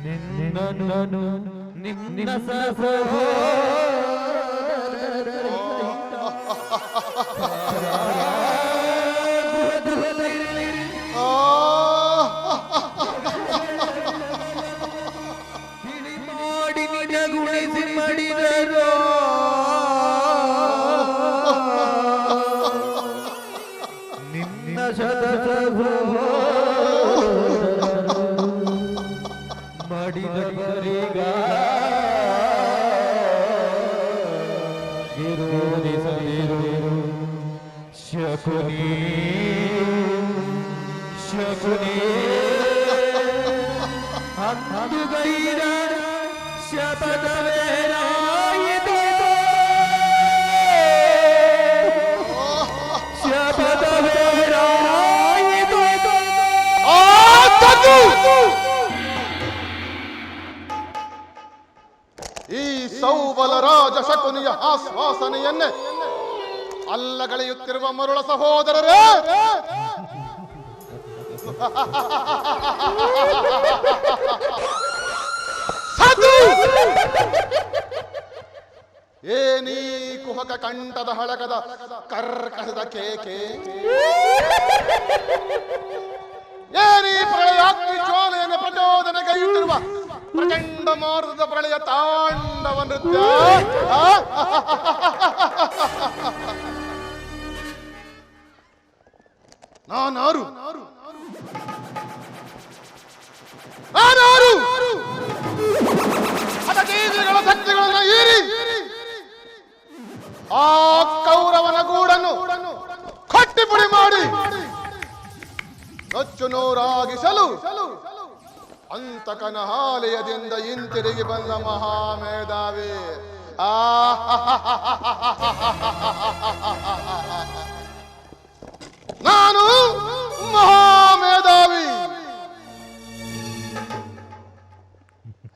ನಿನ್ನನು ನಿನ್ನ ಮಾಡಿ ನಿಜಗುಣಿಸಿ ಮಾಡಿದರು ನಿನ್ನ ಮಾಡಿದವರೀಗ ವಿರೋಧಿಸದಿರು ಶಕುನಿ ಶಕುನಿ ಅಂದುಗೈರ ಶಪಥವೇನಾಯಿತು ಶಪಥವೇನಾಯಿತು ಈ ಸೌಬಲ ರಾಜ ಶಕುನಿಯ ಆಶ್ವಾಸನೆಯನ್ನೇ ಅಲ್ಲಗಳೆಯುತ್ತಿರುವ ಮರುಳ ಸಹೋದರರೇ, ಏನೀ ಕುಹಕ ಕಂಠದ ಹಳಗದ ಕರ್ಕಸದ ಕೇಕೆ, ಏನೀ ಪ್ರಳಯಾಗ್ನಿ ಜ್ವಾಲೆಯನ್ನು ಪ್ರಚೋದನೆಗೈಯುತ್ತಿರುವ ಪ್ರಚಂಡ ಮಾರುತದ ಪ್ರಳಯ ತಾಂಡವ ನೃತ್ಯ. ನಾನಾರು ಅತಕೀರ್ತಿಗಳ ಶಕ್ತಿಗಳನ್ನು ಹೀರಿ ಆ ಕೌರವನ ಗೂಡನ್ನು ಕಟ್ಟಿಪುಡಿ ಮಾಡಿ ನೊಚ್ಚು ನೂರಾಗಿಸಲು ಅಂತಕನ ಹಾಲಯದಿಂದ ಹಿಂತಿರುಗಿ ಬಂದ ಮಹಾಮೇಧಾವಿ. ನಾನು ಮಹಾಮೇಧಾವಿ,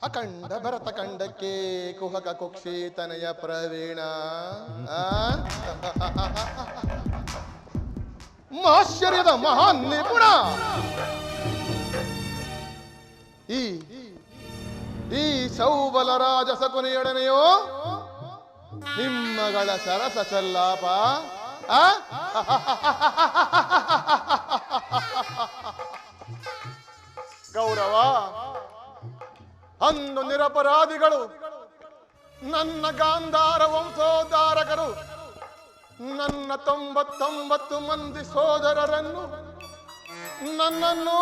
ಅಖಂಡ ಭರತ ಖಂಡಕ್ಕೆ ಕುಹಕ ಕುಕ್ಷಿತನಯ ಪ್ರವೀಣ, ಆಶ್ಚರ್ಯದ ಮಹಾನ್ ನಿಪುಣ. ಈ ಸೌಬಲ ರಾಜ ಶಕುನಿಯೊಡನೆಯೋ ನಿಮ್ಮಗಳ ಸರಸ ಸಲ್ಲಾಪ. ಗೌರವ, ಅಂದು ನಿರಪರಾಧಿಗಳು ನನ್ನ ಗಾಂಧಾರ ವಂಶೋದ್ಧಾರಕರು ನನ್ನ 99 ಮಂದಿ ಸೋದರರನ್ನು, ನನ್ನನ್ನು,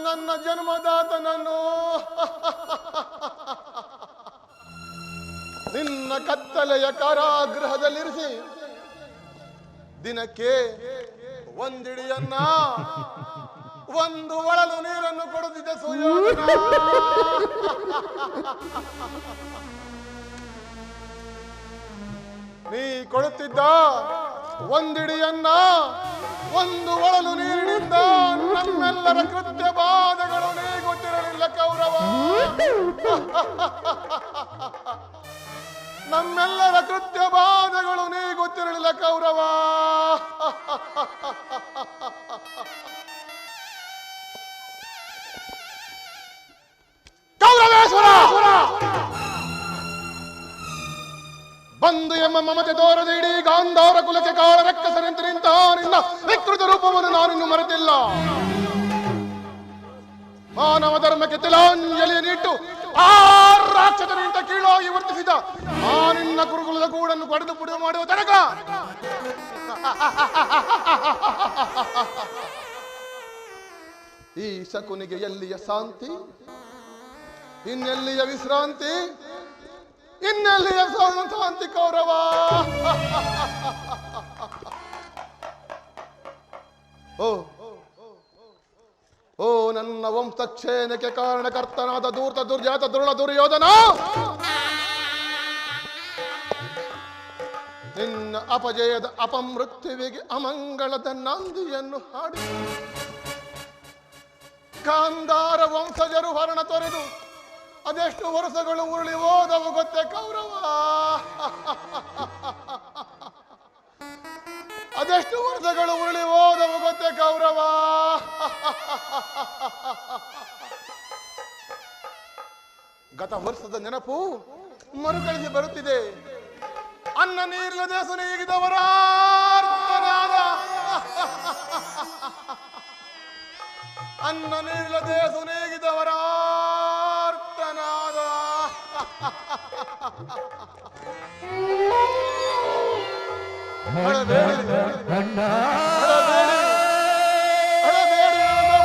ನನ್ನ ಜನ್ಮದಾತನನ್ನು ನಿನ್ನ ಕತ್ತಲೆಯ ಕಾರಾಗೃಹದಲ್ಲಿರಿಸಿ ದಿನಕ್ಕೆ ಒಂದಿಡಿಯನ್ನ, ಒಂದು ಒಳಲು ನೀರನ್ನು ಕೊಡುತ್ತಿದ್ದ ಸುಯೋಧನ. ನೀ ಕೊಡುತ್ತಿದ್ದ ಒಂದಿಡಿಯನ್ನ, ಒಂದು ಒಳಲು ನೀರಿನಿಂದ ನಮ್ಮೆಲ್ಲರ ಕೃತ್ಯ ಬಾಧಗಳು ನೀ ಗೊತ್ತಿರಲಿಲ್ಲ ಕೌರವ. ನಮ್ಮೆಲ್ಲರ ಕೃತ್ಯ ಬಾಧಗಳು ನೀ ಗೊತ್ತಿರಲಿಲ್ಲ ಕೌರವ. ಕೌರವೇಶ್ವರ ಬಂದು ಎಂಬ ಮಮತೆ ತೋರದ ಇಡೀ ಗಾಂಧಾರ ಕುಲಕ್ಕೆ ಕಾಳ ರಕ್ಕಸನೆಂದು ನಿಂತ ನಿನ್ನ ವಿಕೃತ ರೂಪವನ್ನು ನಾನಿನ್ನು ಮರೆತಿಲ್ಲ. ಮಾನವ ಧರ್ಮಕ್ಕೆ ತಿಲಾಂಜಲಿಯನ್ನಿಟ್ಟು ಆ ರಾಕ್ಷಸನಿಂದ ಕೀಳಾಗಿ ವರ್ತಿಸಿದ ಆ ನಿನ್ನ ಕುರುಕುಲದ ಗೂಡನ್ನು ಕಡಿದು ಪುಡಿದು ಮಾಡುವ ತನಕ ಈ ಶಕುನಿಗೆ ಎಲ್ಲಿಯ ಶಾಂತಿ, ಇನ್ನೆಲ್ಲಿಯ ವಿಶ್ರಾಂತಿ, ಇನ್ನೆಲ್ಲಿಯ ಶಾಂತಿ ಕೌರವ. ಓ ನನ್ನ ವಂಶಕ್ಷೇಣಕ್ಕೆ ಕಾರಣಕರ್ತನಾದ ಧೂರ್ತ ದುರ್ಜಾತ ದುರುಳ ದುರ್ಯೋಧನ, ನಿನ್ನ ಅಪಜಯದ ಅಪಮೃತ್ಯುವಿಗೆ ಅಮಂಗಳದ ನಾಂದಿಯನ್ನು ಹಾಡಿ ಗಾಂಧಾರ ವಂಶಜರು ಹರಣ ತೊರೆದು ಅದೆಷ್ಟು ವರ್ಷಗಳು ಉರುಳಿ ಹೋದವು ಗೊತ್ತೇ ಕೌರವ. ಅದೆಷ್ಟು ವರ್ಷಗಳು ಉರುಳಿ ಹೋದವು ಗೊತ್ತೇ ಕೌರವ. ಗತ ವರ್ಷದ ನೆನಪು ಮರುಕಳಿಸಿ ಬರುತ್ತಿದೆ. ಅನ್ನ ನೀರಿಲ್ಲದೆ ಸುನೀಗಿದವರ ಅನ್ನ ನೀರಿಲ್ಲದೆ ಸುನೀಗಿದವರ ಅರ್ಥನಾದ. ಹಳಬೇಡಿ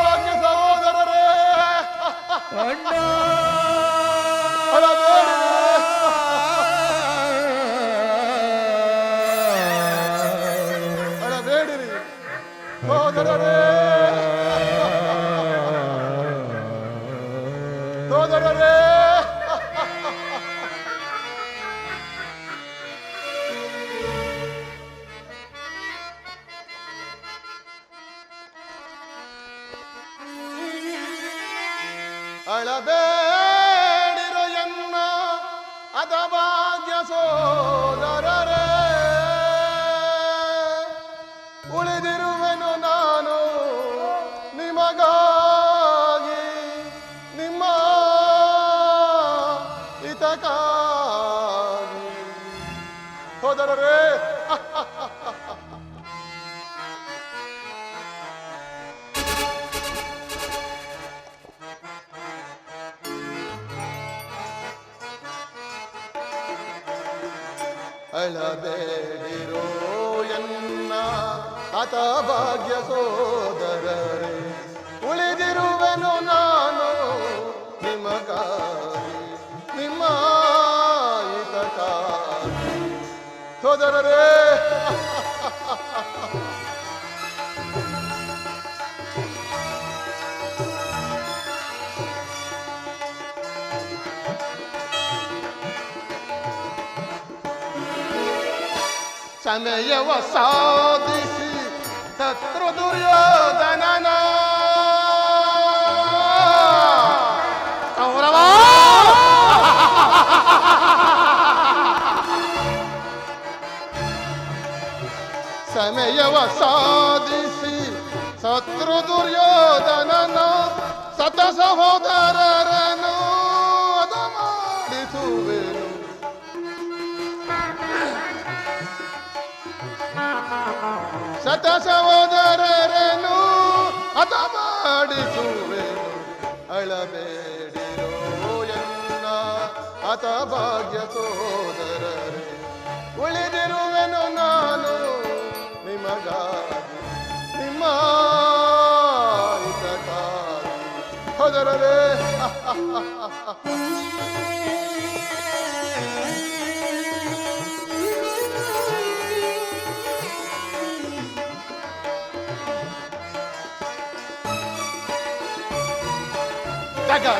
ಭಾಗ್ಯ ಸಹೋದರರೇ, ಹಳಬೇಡಿ ಹಳಬೇಡಿರಿ ಸಹೋದರರೇ, ಸಹೋದರರೇ. ಅಳಬೇಡಿರು ಎನ್ನ ಅದ ಭಾಗ್ಯ ಸೋದರರೇ, ಉಳಿದಿರುವೆನು ನಾನು ನಿಮಗಾಗಿ, ನಿಮ್ಮ ಹಿತಕ್ಕಾಗಿ. ಸೋದರರೇ, ಅಳಬೇಡಿರೋ ಎನ್ನ ಹತಭಾಗ್ಯ ಸೋದರರೇ, ಉಳಿದಿರುವೆನು ನಾನು ನಿಮಗಾಗಿ, ನಿಮ್ಮ ಹಿತಕ್ಕಾಗಿ. ಸೋದರರೇ, ಸಮಯವ ಸಾಧಿಸಿ ಶತ್ರು ದುರ್ಯೋಧನನ ಕೌರವ ಸಮಯವ ಸಾಧಿಸಿ ಶತ್ರು ದುರ್ಯೋಧನನ ಸತ ಸಹೋದರರನು ಅದ ಮಾಡಿಸುವೆನು. ಶತ ಸಹೋದರರನು ಹತ ಮಾಡಿಸುವೆನು. ಅಳಬೇಡಿರೋ ಎನ್ನ ಹತ ಭಾಗ್ಯ ಸೋದರರೇ, ಉಳಿದಿರುವೆನು ನಾನು ನಿಮಗಾಗಿ, ನಿಮ್ಮ ಹಿತಕ್ಕಾಗಿ. ಸೋದರರೇ,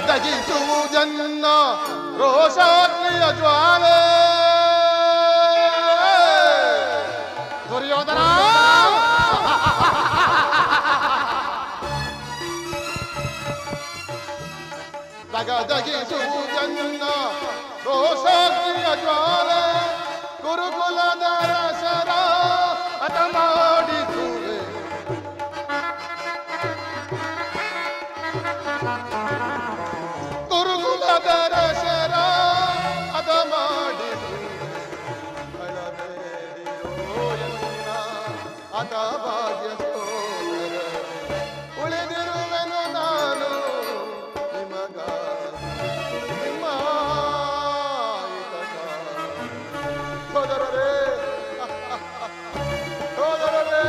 ದಗಿಸುವುದನ್ನ ರೋಷಾಗ್ನಿಯ ಜ್ವಾಲೆ. ದುರ್ಯೋಧನ, ದಗಿಸುವುದನ್ನ ರೋಷಾಗ್ನಿಯ ಜ್ವಾಲೆ. ಗುರುಕುಲದ ರಸರ ಹತ ಮಾಡಿಸುವೆ. ಗುರುಕುಲದರಸರ ಅದ ಮಾಡಿಸುವೆ. ಅಳಬೇಡಿರೋ ಎನ್ನ ಹತ ಭಾಗ್ಯ ಸೋದರರೇ, ಉಳಿದಿರುವೆನು ನಾನು ನಿಮಗಾಗಿ, ನಿಮ್ಮ ಹಿತಕ್ಕಾಗಿ. ಸೋದರರೇ, ಸೋದರರೇ,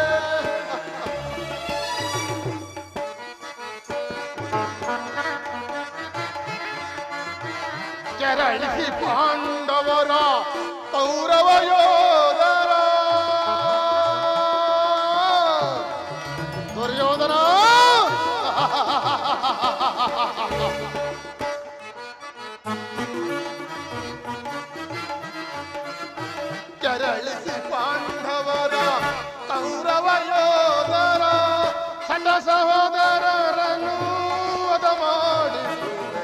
ಕೆರಳಿಸಿ ಪಾಂಡವರ ಕೌರವ ಯೋಧರ ದುರ್ಯೋಧನ. ಕೆರಳಿಸಿ ಪಾಂಡವರ ಕೌರವ ಯೋಧರ ಸಣ್ಣ ಸಹೋದರರನ್ನು ವಧ ಮಾಡಿಸುವೆ.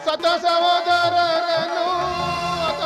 ಸತ ಸಹೋದರರನ್ನು ವಧ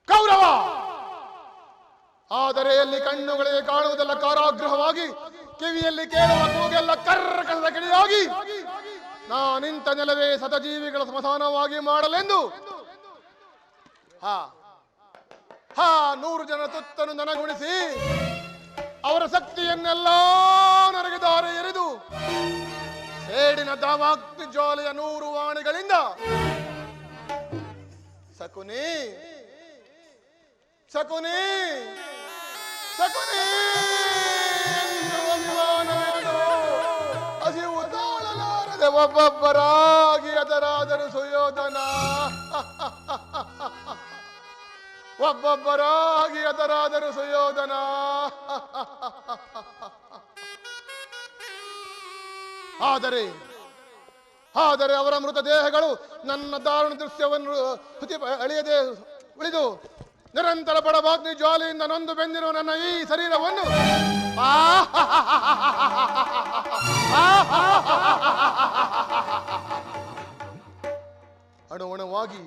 ಕೌರವ, ಆದರೆ ಎಲ್ಲಿ ಕಣ್ಣುಗಳಿಗೆ ಕಾಣುವುದೆಲ್ಲ ಕಾರಾಗೃಹವಾಗಿ, ಕಿವಿಯಲ್ಲಿ ಕೇಳುವ ಕೂಗೆಲ್ಲ ಕರ್ಕಳದ ಗಿಳಿಯಾಗಿ, ನಾನಿಂತ ನೆಲವೇ ಸತಜೀವಿಗಳ ಸ್ಮಶಾನವಾಗಿ ಮಾಡಲೆಂದು ಹಾ 100 ಜನ ತುತ್ತನ್ನು ನನಗುಣಿಸಿ ಅವರ ಶಕ್ತಿಯನ್ನೆಲ್ಲ ನನಗೆ ದಾರಿ ಎರೆದು ಸೇಡಿನ ದಾವಾಗ್ನಿ ಜ್ವಾಲೆಯ 100 ವಾಣಿಗಳಿಂದ ಶಕುನಿ ಶಕುನಿ ಶಕುನಿ ಎನ್ನುವ ವಿಮಾನವೆಂದು ಹಸಿವು ತಾಳಲಾರದೆ ಒಬ್ಬೊಬ್ಬರಾಗಿ ಅದರಾದರೂ ಸುಯೋಧನ ಒಬ್ಬೊಬ್ಬರಾಗಿ ಅದರಾದರೂ ಸುಯೋಧನ. ಆದರೆ ಅವರ ಮೃತದೇಹಗಳು ನನ್ನ ದಾರುಣ ದೃಶ್ಯವನ್ನು ಅಳಿಯದೆ ಉಳಿದು ನಿರಂತರ ಬಡಬಾಗ್ನಿ ಜ್ವಾಲೆಯಿಂದ ನೊಂದು ಬೆಂದಿರುವ ನನ್ನ ಈ ಶರೀರವನ್ನು ಅಣುವಣವಾಗಿ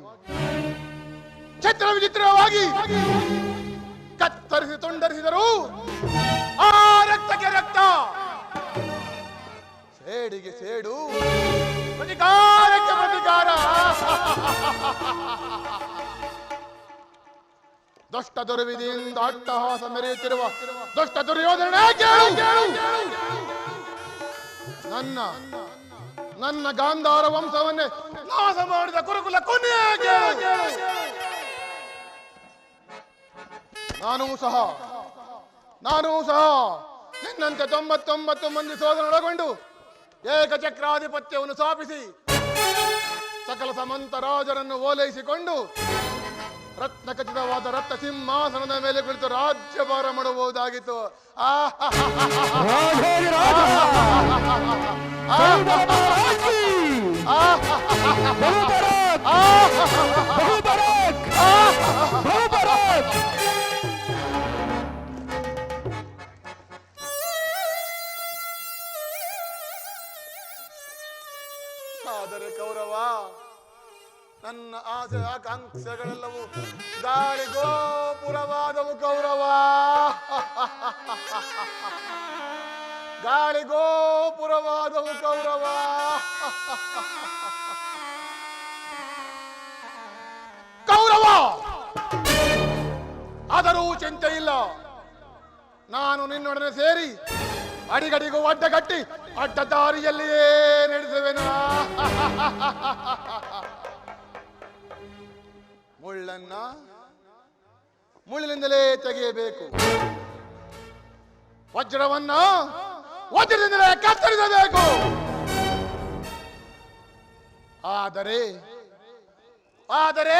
ಚಿತ್ರ ವಿಚಿತ್ರವಾಗಿ ಕತ್ತರಿಸಿ ತುಂಡರಿಸಿದರು. ಆ ರಕ್ತಕ್ಕೆ ರಕ್ತ, ಸೇಡಿಗೆ ಸೇಡು, ಪ್ರತಿಕಾರಕ್ಕೆ ಪ್ರತಿಕಾರ. ದುಷ್ಟ ದುರ್ವಿಧಿಯಿಂದ ಅಟ್ಟಹಾಸ ಮೆರೆಯುತ್ತಿರುವ ದುಷ್ಟ ದುರ್ಯೋಧನ, ನನ್ನ ಗಾಂಧಾರ ವಂಶವನ್ನೇ ನಾಶ ಮಾಡಿದ ಕುರುಕುಲ ಕೊನೆ. ನಾನೂ ಸಹ ನಿನ್ನಂತೆ 99 ಮಂದಿ ಸೋದರನೊಳಗೊಂಡು ಏಕಚಕ್ರಾಧಿಪತ್ಯವನ್ನು ಸ್ಥಾಪಿಸಿ ಸಕಲ ಸಮಂತ ರಾಜರನ್ನು ಓಲೈಸಿಕೊಂಡು ರತ್ನಖಚಿತವಾದ ರತ್ನ ಸಿಂಹಾಸನದ ಮೇಲೆ ಕುಳಿತು ರಾಜ್ಯಭಾರ ಮಾಡಬಹುದಾಗಿತ್ತು. ಆದರೆ ಕೌರವ, ನನ್ನ ಆಸೆ ಆಕಾಂಕ್ಷೆಗಳೆಲ್ಲವೂ ಗಾಳಿ ಗೋಪುರವಾದವು ಕೌರವ, ಗಾಳಿ ಗೋಪುರವಾದವು ಕೌರವ. ಕೌರವ, ಆದರೂ ಚಿಂತೆ ಇಲ್ಲ, ನಾನು ನಿನ್ನೊಡನೆ ಸೇರಿ ಅಡಿಗಡಿಗೂ ಅಡ್ಡಗಟ್ಟಿ ಅಡ್ಡ ದಾರಿಯಲ್ಲಿಯೇ ನಡೆಸುವೆನು. ಮುಳ್ಳಿನಿಂದಲೇ ತೆಗೆಯಬೇಕು, ವಜ್ರದಿಂದಲೇ ಕತ್ತರಿಸಬೇಕು. ಆದರೆ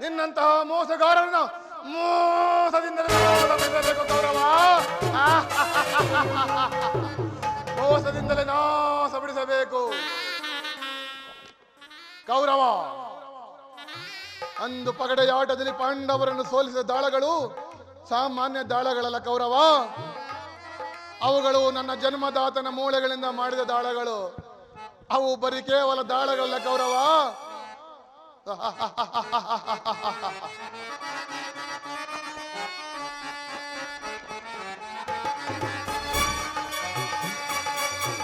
ನಿನ್ನಂತಹ ಮೋಸಗಾರರನ್ನು ಮೋಸದಿಂದಲೇ ಬಿಡಬೇಕು ಕೌರವ, ಮೋಸದಿಂದಲೇ ನಾಶ ಬಿಡಿಸಬೇಕು ಕೌರವ. ಅಂದು ಪಗಡೆಯಾಟದಲ್ಲಿ ಪಾಂಡವರನ್ನು ಸೋಲಿಸಿದ ದಾಳಗಳು ಸಾಮಾನ್ಯ ದಾಳಗಳಲ್ಲ ಕೌರವ, ಅವುಗಳು ನನ್ನ ಜನ್ಮದಾತನ ಮೂಳೆಗಳಿಂದ ಮಾಡಿದ ದಾಳಗಳು. ಅವು ಬರೀ ಕೇವಲ ದಾಳಗಳಲ್ಲ ಕೌರವ.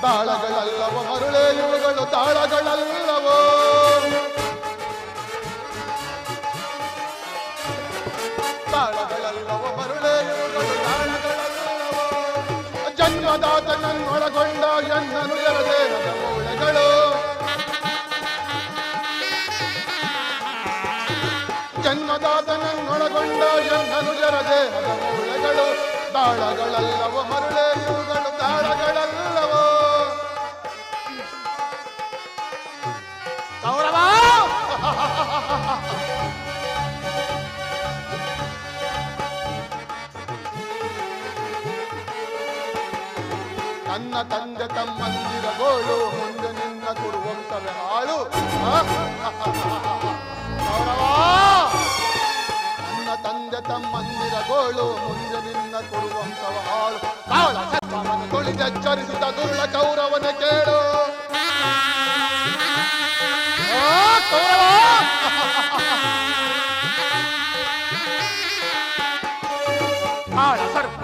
ದಾಳಗಳಲ್ಲವೋ ಮರುಳೇ ಇವುಗಳು, ದಾಳಗಳಲ್ಲವೋ ದಾಳಗಳಲ್ಲವೋ ಮರುಳೇ ಇವುಗಳು, ದಾಳಗಳಲ್ಲವೋ ಜನ್ಮದಾತನನ್ನೊಳಗೊಂಡ ಎನ್ನನು ಜರದೇಹದ ಮೂಳೆಗಳು, ಜನ್ಮದಾತನನ್ನೊಳಗೊಂಡ ಎನ್ನನು ಜರದೇಹದ ಮೂಳೆಗಳು, ದಾಳಗಳಲ್ಲವೋ ಮರುಳೇ ಇವುಗಳು, ದಾಳಗಳಲ್ಲವೋ. ಕೌರವ, ನನ್ನ ತಂದೆ ತಮ್ಮಂದಿರ ಗೋಳು ಮುಂದೆ ನಿನ್ನ ಕೊಡುವಂತವೇ ಹಾಳು. ಕೌರವ, ನನ್ನ ತಂದೆ ತಮ್ಮಂದಿರ ಗೋಳು ಮುಂದೆ ನಿನ್ನ ಕೊಡುವಂತವ ಹಾಳು. ಕಾಳ ಸರ್ಪವನ್ನು ತುಳಿದೆಚ್ಚರಿಸಿದ ದುರುಳ ಕೌರವನ ಕೇಳು.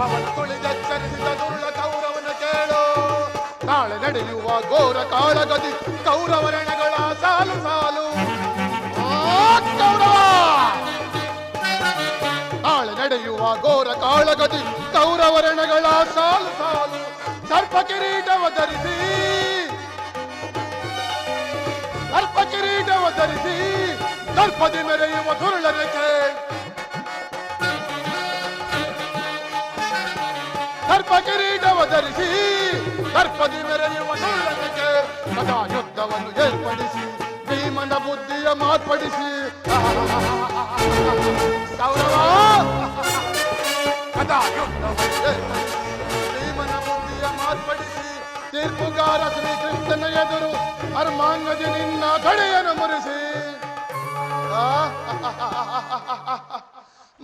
ಗರ್ಭವನ್ನು ತುಳಿದೆಚ್ಚರಿಸಿದ ದುರುಳ ಕೌರವನ ಕೇಳು. ನಾಳೆ ನಡೆಯುವ ಘೋರ ಕಾಳಗದಿ ಕೌರವರಣಗಳ ಸಾಲು ಸಾಲು. ಕೌರವ ನಾಳೆ ನಡೆಯುವ ಘೋರ ಕಾಳಗದಿ ಕೌರವರಣಗಳ ಸಾಲು ಸಾಲು. ಸರ್ಪ ಕಿರೀಟವ ಧರಿಸಿ ದರ್ಪದಿ ಮೆರೆಯುವ ದುರುಳನಕ್ಕೆ. ಸರ್ಪ ಕಿರೀಟವ ಧರಿಸಿ ದರ್ಪದಿ ಮೆರೆಯುವ ದುರುಳನಕ್ಕೆ. ಸದಾ ಯುದ್ಧವನ್ನು ಏರ್ಪಡಿಸಿ ಭೀಮನ ಬುದ್ಧಿಯ ಮಾರ್ಪಡಿಸಿ. ಕೌರವ ಸದಾ ಯುದ್ಧವನ್ನು ಏರ್ಪಡಿಸಿ ಭೀಮನ ಬುದ್ಧಿಯ ಮಾರ್ಪಡಿಸಿ. ತೀರ್ಪುಗಾರ ಶ್ರೀಕೃಷ್ಣನ ಎದುರು ಅರ್ಮಾಂಗದಿ ನಿನ್ನ ಕಡೆಯನ್ನು ಮುರಿಸಿ.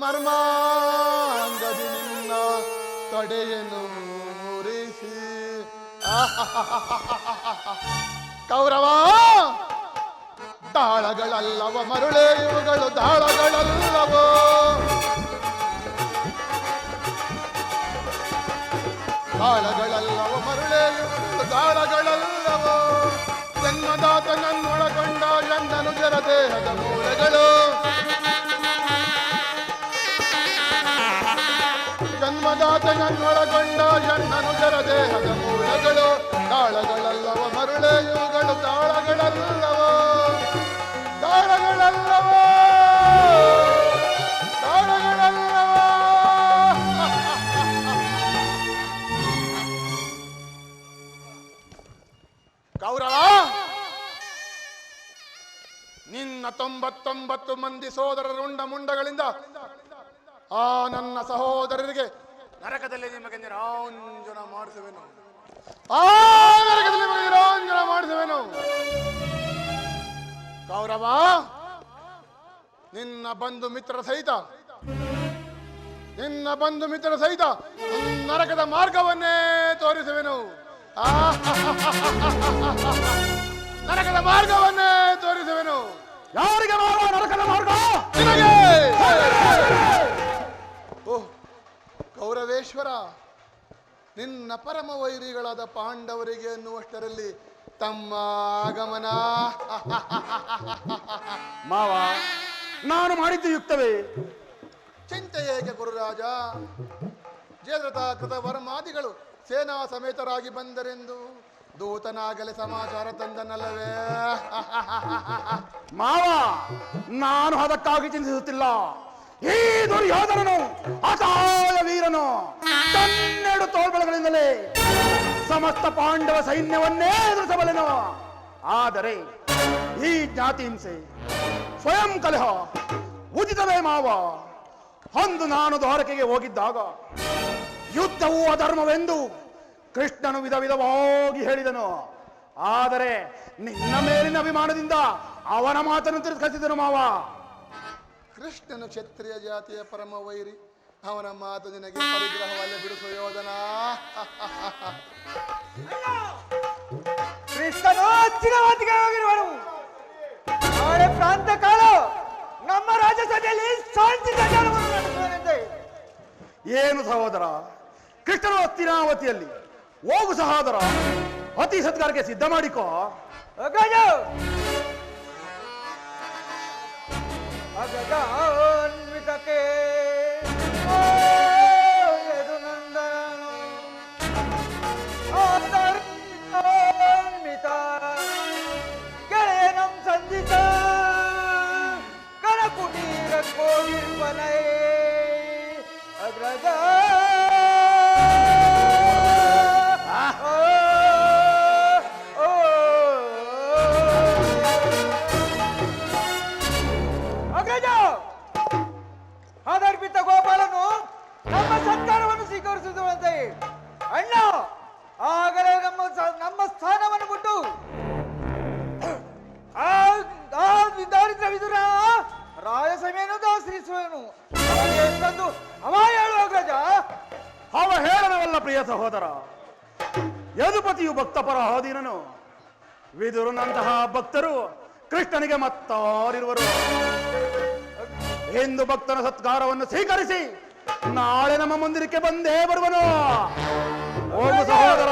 ಮರ್ಮಾಂಗದಿ ನಿನ್ನ ಕಡೆಯನ್ನು ಮುರಿಸಿ. ಕೌರವ ತಾಳಗಳಲ್ಲವ ಮರುಳೇ ಇವುಗಳು ದಾಳಗಳಲ್ಲವೋ. ತಾಳಗಳಲ್ಲವ ಮರುಳೇ ಇವುಗಳು ದಾಳಗಳಲ್ಲವೋ. ಜನ್ಮದಾತನನ್ನೊಳಗೊಂಡ ಎಂದನು ಜರ ದೇಹದ ಮೂಳೆಗಳು. ಜನ್ಮದಾತನನ್ನೊಳಗೊಂಡ ಎಂದನು ಜರ ದೇಹದ ಮೂಳೆಗಳು. ತಾಳಗಳಲ್ಲವ ಮರುಳೇ ಇವುಗಳು ತಾಳಗಳಲ್ಲವೋ. ತಾಳಗಳಲ್ಲವೋ ತಾಳಗಳಲ್ಲವೋ. ಕೌರವ ನಿನ್ನ 99 ಮಂದಿ ಸೋದರರುಂಡ ಮುಂಡಗಳಿಂದ ಆ ನನ್ನ ಸಹೋದರರಿಗೆ ನರಕದಲ್ಲಿ ನಿಮಗೆ ನಿರಾಂಜನ ಮಾಡಿಸುವೆನು. ಆ ನರಕದಲ್ಲಿ ನಿಮಗೆ ನಿರಾಂಜನ ಮಾಡಿಸುವೆನು. ಕೌರವ ನಿನ್ನ ಬಂಧು ಮಿತ್ರರ ಸಹಿತ ನರಕದ ಮಾರ್ಗವನ್ನೇ ತೋರಿಸುವೆನು. ನರಕದ ಮಾರ್ಗವನ್ನೇ ತೋರಿಸುವೆನು. ಯಾರಿಗೆ ನರಕದ ಮಾರ್ಗ? ನಿನಗೆ. ಓಹ್ ಕೌರವೇಶ್ವರ, ನಿನ್ನ ಪರಮ ವೈರಿಗಳಾದ ಪಾಂಡವರಿಗೆ ಎನ್ನುವಷ್ಟರಲ್ಲಿ ತಮ್ಮ ಆಗಮನ. ಮಾವ, ನಾನು ಮಾಡಿದ್ದು ಯುಕ್ತವೇ? ಚಿಂತೆ ಏಕೆ ಗುರುರಾಜ? ಜೇದ್ರಥ ಕೃತ ವರ್ಮಾದಿಗಳು ಸೇನಾ ಸಮೇತರಾಗಿ ಬಂದರೆಂದು ದೂತನಾಗಲೇ ಸಮಾಚಾರ ತಂದನಲ್ಲವೇ? ಮಾವ, ನಾನು ಅದಕ್ಕಾಗಿ ಚಿಂತಿಸುತ್ತಿಲ್ಲ. ಈ ದುರ್ಯೋಧನನು ಅಕಾಲ ವೀರನು ತನ್ನೆರಡು ತೋಳ್ಬಲಗಳಿಂದಲೇ ಸಮಸ್ತ ಪಾಂಡವ ಸೈನ್ಯವನ್ನೇ ಎದುರಿಸಬಲ್ಲನು. ಆದರೆ ಈ ಜ್ಞಾತಿ ಹಿಂಸೆ, ಸ್ವಯಂ ಕಲಹ ಉಚಿತವೇ ಮಾವ? ಅಂದು ನಾನು ದ್ವಾರಕೆಗೆ ಹೋಗಿದ್ದಾಗ ಯುದ್ಧವು ಅಧರ್ಮವೆಂದು ಕೃಷ್ಣನು ವಿಧ ವಿಧವಾಗಿ ಹೇಳಿದನು. ಆದರೆ ನಿನ್ನ ಮೇಲಿನ ಅಭಿಮಾನದಿಂದ ಅವನ ಮಾತನ್ನು ತಿರಸ್ಕರಿಸಿದನು ಮಾವ. ಕೃಷ್ಣನು ಕ್ಷತ್ರಿಯ ಜಾತಿಯ ಪರಮ ವೈರಿ. ಅವನ ಮಾತು ನಿನಗೆ ಪರಿಗ್ರಹವಲ್ಲ ಬಿಡು ಸುಯೋಧನ. ಕೃಷ್ಣನು ಚಿರವತಿಗೆ ಹೋಗಿರುವನು. ನಾಳೆ ಪ್ರಾಂತ ಕಾಲ ನಮ್ಮ ರಾಜಸಭೆಯಲ್ಲಿ ಶಾಂತಿ ಸಂಚಾರವನ್ನು ನಡೆಸುವನೆಂದೆ. ಏನು ಸಹೋದರ, ಕೃಷ್ಣನು ಹಸ್ತಿನಾವತಿಯಲ್ಲಿ ಹೋಗು ಸಹೋದರ. ಅತಿ ಸತ್ಕಾರಕ್ಕೆ ಸಿದ್ಧ ಮಾಡಿಕೋ. ಅಗಜಾನ್ವಿತಕ್ಕೆ ಎದು ನಂದನನು ಆದರ್ಮಿತ ಗೆಳೆಯನಂ ಸಂಧಿತ ಕನಕುಟೀರ ಕೋಗಿರ್ಪನೈ ಅಗ್ರಜ ಆದರ್ಪಿತ ಗೋಪಾಲನು ನಮ್ಮ ಸತ್ಕಾರವನ್ನು ಸ್ವೀಕರಿಸುವಂತೆ ಅಣ್ಣ ಆಗಲೇ ನಮ್ಮ ಸ್ಥಾನವನ್ನು ಬಿಟ್ಟು ದಾರಿದ್ರ್ಯ ವಿದುರ ರಾಜಸಭೆಯನ್ನು ದಾಸರಿಸುವನು ಎಂದು ಅವ ಹೇಳುವ ಗಜ. ಅವ ಹೇಳನವಲ್ಲ ಪ್ರಿಯ ಸಹೋದರ. ಯದುಪತಿಯು ಭಕ್ತಪರ ಆದೀನನು. ವಿದುರನಂತಹ ಭಕ್ತರು ಕೃಷ್ಣನಿಗೆ ಮತ್ತಾರಿರುವರು ಎಂದು ಭಕ್ತನ ಸತ್ಕಾರವನ್ನು ಸ್ವೀಕರಿಸಿ ನಾಳೆ ನಮ್ಮ ಮಂದಿರಕ್ಕೆ ಬಂದೇ ಬರುವನು. ಹೋಗು ಸಹೋದರ,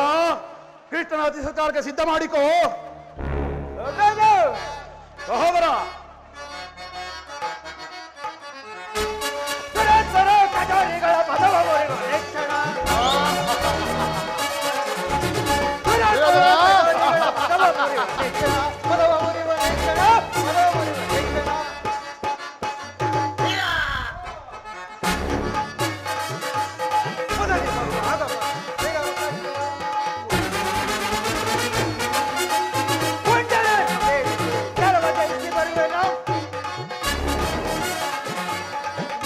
ಕೃಷ್ಣನ ಅತಿ ಸತ್ಕಾರಕ್ಕೆ ಸಿದ್ಧ ಮಾಡಿಕೋ ಅಗ್ರಜ. ಸಹೋದರ. ಸುರೇಶ್ವರ ಕಜಾರಿಗಳ ಪದವ ಮುರಿವ ಲೇಕ್ಷಣ. ಸುರೇಶ್ವರ ಕಜಾರಿಗಳ ಪದವ ಮುರಿವ ಲೇಕ್ಷಣ. ಪದವ ಮುರಿವ ಲೇಕ್ಷಣ. ಪದವ ಮುರಿವ ಲೇಕ್ಷಣ. ಮೊದಲೇ ಬರುವ ಆಗಮ. ಬೇಗ ಕೊಂಡರೆ ಕೆಲವ ಜಯಿಸಿ ಬರುವೆನೋ.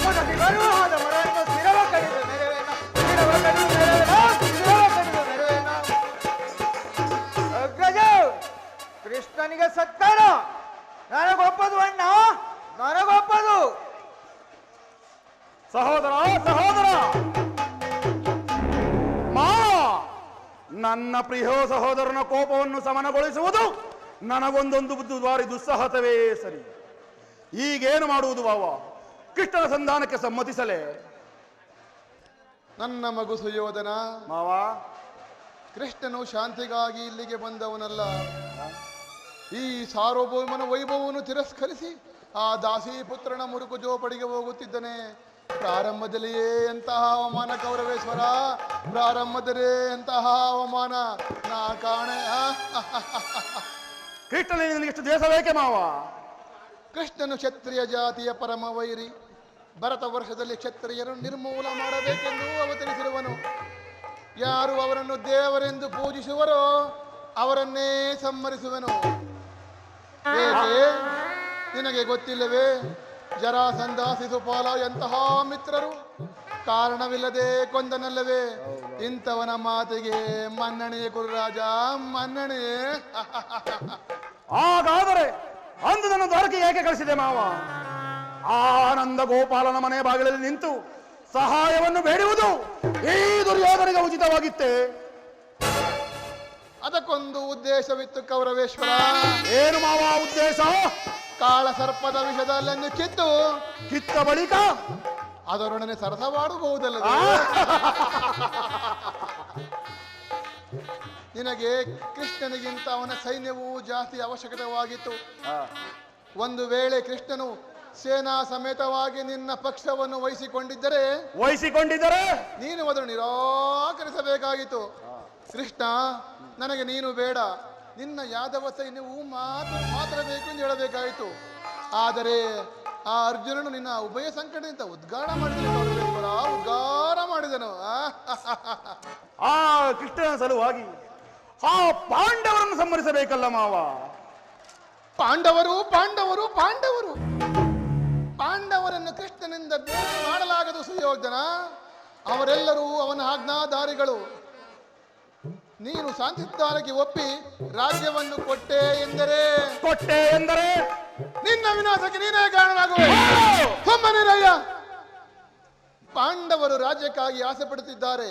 ಮೊದಲೇ ಬರುವ ಆದವರನ್ನು ಸ್ಥಿರವ ಕಡಿದು ಮೆರೆವೆನ. ಸ್ಥಿರವ ಕಡಿದು ಮೆರೆವೆನ. ಸ್ಥಿರವ ಕಡಿದು ಮೆರೆವೆನ. ಅಗ್ರಜ, ಕೃಷ್ಣನಿಗೆ ಸತ್ಕಾರ ನನಗೊಪ್ಪದು ಅಣ್ಣ, ನನಗೊಪ್ಪದು. ಸಹೋದರ, ಸಹೋದರ, ಮಾ ನನ್ನ ಪ್ರಿಯೋ ಸಹೋದರನ ಕೋಪವನ್ನು ಸಮನಗೊಳಿಸುವುದು ನನಗೊಂದೊಂದು ದ್ವಾರಿ ದುಸ್ಸಾಹಸವೇ ಸರಿ. ಈಗೇನು ಮಾಡುವುದು ಭಾವ? ಕೃಷ್ಣನ ಸಂಧಾನಕ್ಕೆ ಸಮ್ಮತಿಸಲೇ? ನನ್ನ ಮಗು ಸುಯೋಧನ, ಮಾವ, ಕೃಷ್ಣನು ಶಾಂತಿಗಾಗಿ ಇಲ್ಲಿಗೆ ಬಂದವನಲ್ಲ. ಈ ಸಾರ್ವಭೌಮನ ವೈಭವವನ್ನು ತಿರಸ್ಕರಿಸಿ ಆ ದಾಸಿ ಪುತ್ರನ ಮುರುಕು ಜೋಪಡಿಗೆ ಹೋಗುತ್ತಿದ್ದನೆ. ಪ್ರಾರಂಭದಲ್ಲಿಯೇ ಎಂತಹ ಅವಮಾನ ಕೌರವೇಶ್ವರ, ಪ್ರಾರಂಭದಲ್ಲೇ ಎಂತಹ ಅವಮಾನ ನಾ ಕಾಣೆ. ಕೃಷ್ಣನಿಗೆ ನಿನಗಿಷ್ಟು ದ್ವೇಷ ಬೇಕೆ ಮಾವ? ಕೃಷ್ಣನು ಕ್ಷತ್ರಿಯ ಜಾತಿಯ ಪರಮ ವೈರಿ. ಭರತ ವರ್ಷದಲ್ಲಿ ಕ್ಷತ್ರಿಯರನ್ನು ನಿರ್ಮೂಲ ಮಾಡಬೇಕೆಂದು ಅವತರಿಸಿರುವನು. ಯಾರು ಅವರನ್ನು ದೇವರೆಂದು ಪೂಜಿಸುವರೋ ಅವರನ್ನೇ ಸಂಹರಿಸುವನು. ಏಕೆ ನಿನಗೆ ಗೊತ್ತಿಲ್ಲವೇ? ಜರಾಸಂಧ, ಶಿಶುಪಾಲ ಎಂತಹ ಮಿತ್ರರು ಕಾರಣವಿಲ್ಲದೆ ಕೊಂದನಲ್ಲವೇ? ಇಂಥವನ ಮಾತಿಗೆ ಮನ್ನಣೆ ಗುರುರಾಜ, ಮನ್ನಣೆ. ಹಾಗಾದರೆ ಅಂದು ನನ್ನ ದ್ವಾರಕ್ಕೆ ಏಕೆ ಕಳಿಸಿದೆ ಮಾವ? ಆನಂದ ಗೋಪಾಲನ ಮನೆ ಬಾಗಿಲಲ್ಲಿ ನಿಂತು ಸಹಾಯವನ್ನು ಬೇಡುವುದು ಈ ದುರ್ಯೋಧನಿಗೆ ಉಚಿತವಾಗಿತ್ತೆ. ಅದಕ್ಕೊಂದು ಉದ್ದೇಶವಿತ್ತು ಕೌರವೇಶ್ವರ. ಏನು ಮಾವ ಉದ್ದೇಶ? ಕಾಳ ಸರ್ಪದ ವಿಷದಲ್ಲನ್ನು ಕಿತ್ತ ಬಳಿಕ ಅದರೊಡನೆ ಸರಸವಾಡಬಹುದಲ್ಲವೇ? ನಿನಗೆ ಕೃಷ್ಣನಿಗಿಂತ ಅವನ ಸೈನ್ಯವೂ ಜಾಸ್ತಿ ಅವಶ್ಯಕತೆವಾಗಿತ್ತು. ಒಂದು ವೇಳೆ ಕೃಷ್ಣನು ಸೇನಾ ಸಮೇತವಾಗಿ ನಿನ್ನ ಪಕ್ಷವನ್ನು ವಹಿಸಿಕೊಂಡಿದ್ದರೆ ನೀನು ಅದನ್ನು ನಿರಾಕರಿಸಬೇಕಾಗಿತ್ತು. ಕೃಷ್ಣ, ನನಗೆ ನೀನು ಬೇಡ, ನಿನ್ನ ಯಾದವ ಸೈನ್ಯವು ಮಾತ್ರ ಬೇಕು ಎಂದು ಹೇಳಬೇಕಾಯಿತು. ಆದರೆ ಆ ಅರ್ಜುನನು ನಿನ್ನ ಉಭಯ ಸಂಕಟದಿಂದ ಉದ್ಗಾರ ಮಾಡಿದನು, ಉದ್ಗಾರ ಮಾಡಿದನು. ಆ ಕೃಷ್ಣನ ಸಲುವಾಗಿ ಆ ಪಾಂಡವರನ್ನು ಸಂಹರಿಸಬೇಕಲ್ಲ ಮಾವ? ಪಾಂಡವರು ಪಾಂಡವರು ಪಾಂಡವರು ಪಾಂಡವರನ್ನು ಕೃಷ್ಣನಿಂದ ಬೇರೆ ಮಾಡಲಾಗದು ಸುಯೋಧನ. ಅವರೆಲ್ಲರೂ ಅವನ ಆಜ್ಞಾಧಾರಿಗಳು. ನೀನು ಶಾಂತಿದಾರಕ್ಕೆ ಒಪ್ಪಿ ರಾಜ್ಯವನ್ನು ಕೊಟ್ಟೆ ಎಂದರೆ ನಿನ್ನ ವಿನಾಶಕ್ಕೆ ನೀನೇ ಕಾರಣನಾಗುವೆ. ಸುಮ್ಮನಿರಯ್ಯ. ಪಾಂಡವರು ರಾಜ್ಯಕ್ಕಾಗಿ ಆಸೆ ಪಡುತ್ತಿದ್ದಾರೆ.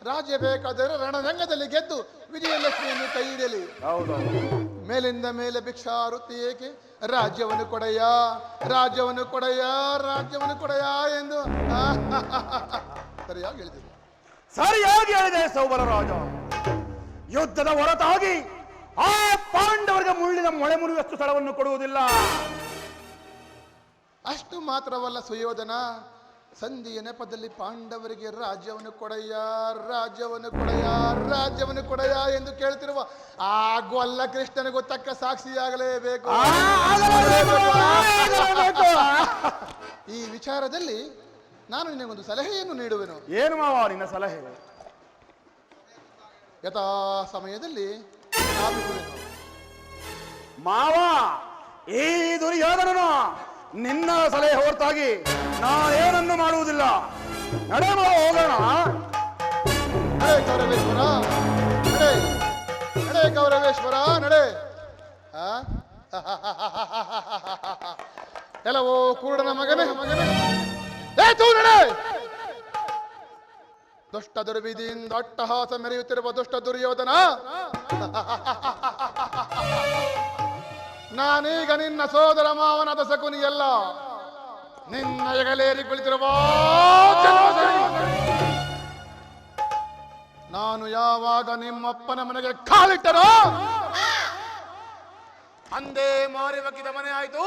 ರಾಜ್ಯ ಬೇಕಾದರೆ ರಣರಂಗದಲ್ಲಿ ಗೆದ್ದು ವಿಜಯಲಕ್ಷ್ಮಿಯನ್ನು ಕೈ ಹಿಡಿಯಲಿ. ಮೇಲಿಂದ ಮೇಲೆ ಭಿಕ್ಷಾವೃತ್ತಿ ಏಕೆ? ರಾಜ್ಯವನ್ನು ಕೊಡೆಯ, ರಾಜ್ಯವನ್ನು ಕೊಡೆಯ, ರಾಜ್ಯವನ್ನು ಕೊಡೆಯ ಎಂದು ಸರಿಯಾಗಿ ಹೇಳಿದರು. ಸರಿಯಾಗಿ ಹೇಳಿದೆ ಸೌಬರ ರಾಜ. ಯುದ್ಧದ ಹೊರತಾಗಿ ಆ ಪಾಂಡವರಿಗೆ ಮುಳ್ಳಿನ ಮೊಳೆ ಮುರಿಯುವಷ್ಟು ಸ್ಥಳವನ್ನು ಕೊಡುವುದಿಲ್ಲ. ಅಷ್ಟು ಮಾತ್ರವಲ್ಲ ಸುಯೋಧನ, ಸಂಧಿಯ ನೆಪದಲ್ಲಿ ಪಾಂಡವರಿಗೆ ರಾಜ್ಯವನ್ನು ಕೊಡೆಯ, ರಾಜ್ಯವನ್ನು ಕೊಡೆಯ, ರಾಜ್ಯವನ್ನು ಕೊಡೆಯ ಎಂದು ಕೇಳ್ತಿರುವ ಆ ಗೊಲ್ಲ ಕೃಷ್ಣನಿಗೂ ತಕ್ಕ ಸಾಕ್ಷಿಯಾಗಲೇಬೇಕು. ಈ ವಿಚಾರದಲ್ಲಿ ನಾನು ನಿನಗೊಂದು ಸಲಹೆಯನ್ನು ನೀಡುವೆನು. ಏನು ಮಾವ ನಿನ್ನ ಸಲಹೆ? ಯಥಾ ಸಮಯದಲ್ಲಿ ಸ್ಥಾಪಿಸುವೆನು. ಮಾವ, ಈ ದುರ್ಯೋಧನನು ನಿನ್ನ ಸಲಹೆ ಹೊರತಾಗಿ ನಾನೇನನ್ನು ಮಾಡುವುದಿಲ್ಲ. ನಡೆ ಮಾವ, ಹೋಗೋಣ. ನಡೆ ಕೌರವೇಶ್ವರ, ನಡೆ ನಡೆ ಕೌರವೇಶ್ವರ, ನಡೆ. ಎಲ್ಲವೋ ಕೂಡನ ಮಗನೇ ಏತು ನಡೆ. ದುಷ್ಟ ದುರ್ವಿಧಿಯಿಂದ ಅಟ್ಟಹಾಸ ಮೆರೆಯುತ್ತಿರುವ ದುಷ್ಟ ದುರ್ಯೋಧನ, ನಾನೀಗ ನಿನ್ನ ಸೋದರ ಮಾವನಾದ ಶಕುನಿಯಲ್ಲ. ನಿನ್ನ ಹೆಗಲೇರಿ ಕುಳಿತಿರುವ ನಾನು ಯಾವಾಗ ನಿಮ್ಮಪ್ಪನ ಮನೆಗೆ ಕಾಲಿಟ್ಟರೋ ಅಂದೇ ಮಾರಿ ಬಕ್ಕಿದ ಮನೆ ಆಯ್ತು,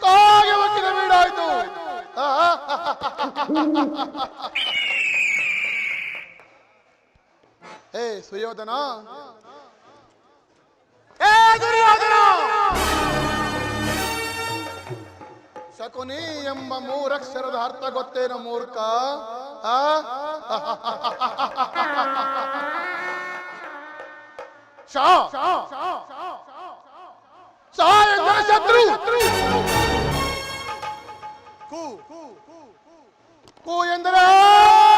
ಕಾಗೆ ಬಕ್ಕಿದ ಬೀಡಾಯ್ತು. ಹೇ ಸುಯೋಧನ, ಏ ದುರ್ಯೋಧನ, ಶಕುನಿ ಎಂಬ ಮೂರಕ್ಷರದ ಅರ್ಥ ಗೊತ್ತೇನೋ ಮೂರ್ಖ? ಶಾ ಎಂದರೆ ಶತ್ರು, ಕು ಎಂದರೆ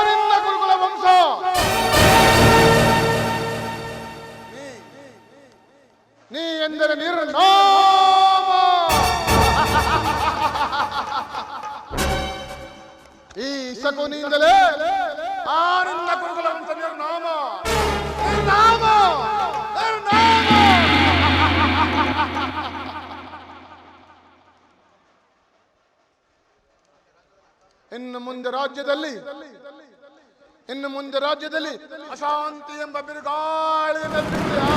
ನಿನ್ನ ಗುರುಕುಲ ವಂಶ, ನೀ ಎಂದರೆ ನಿರ್ನಾಮ. ಈ ಶಕುನಿಯಿಂದಲೇ ಆ ನಿನ್ನ ಗುರುಕುಲ ವಂಶ ನಿರ್ನಾಮ, ನಿರ್ನಾಮ, ನಿರ್ನಾಮ. ಇನ್ನು ಮುಂದೆ ರಾಜ್ಯದಲ್ಲಿ ಅಶಾಂತಿ ಎಂಬ ಬಿರುಗಾಳಿಯನ್ನು ಎಬ್ಬಿಸಿದೆಯಾ?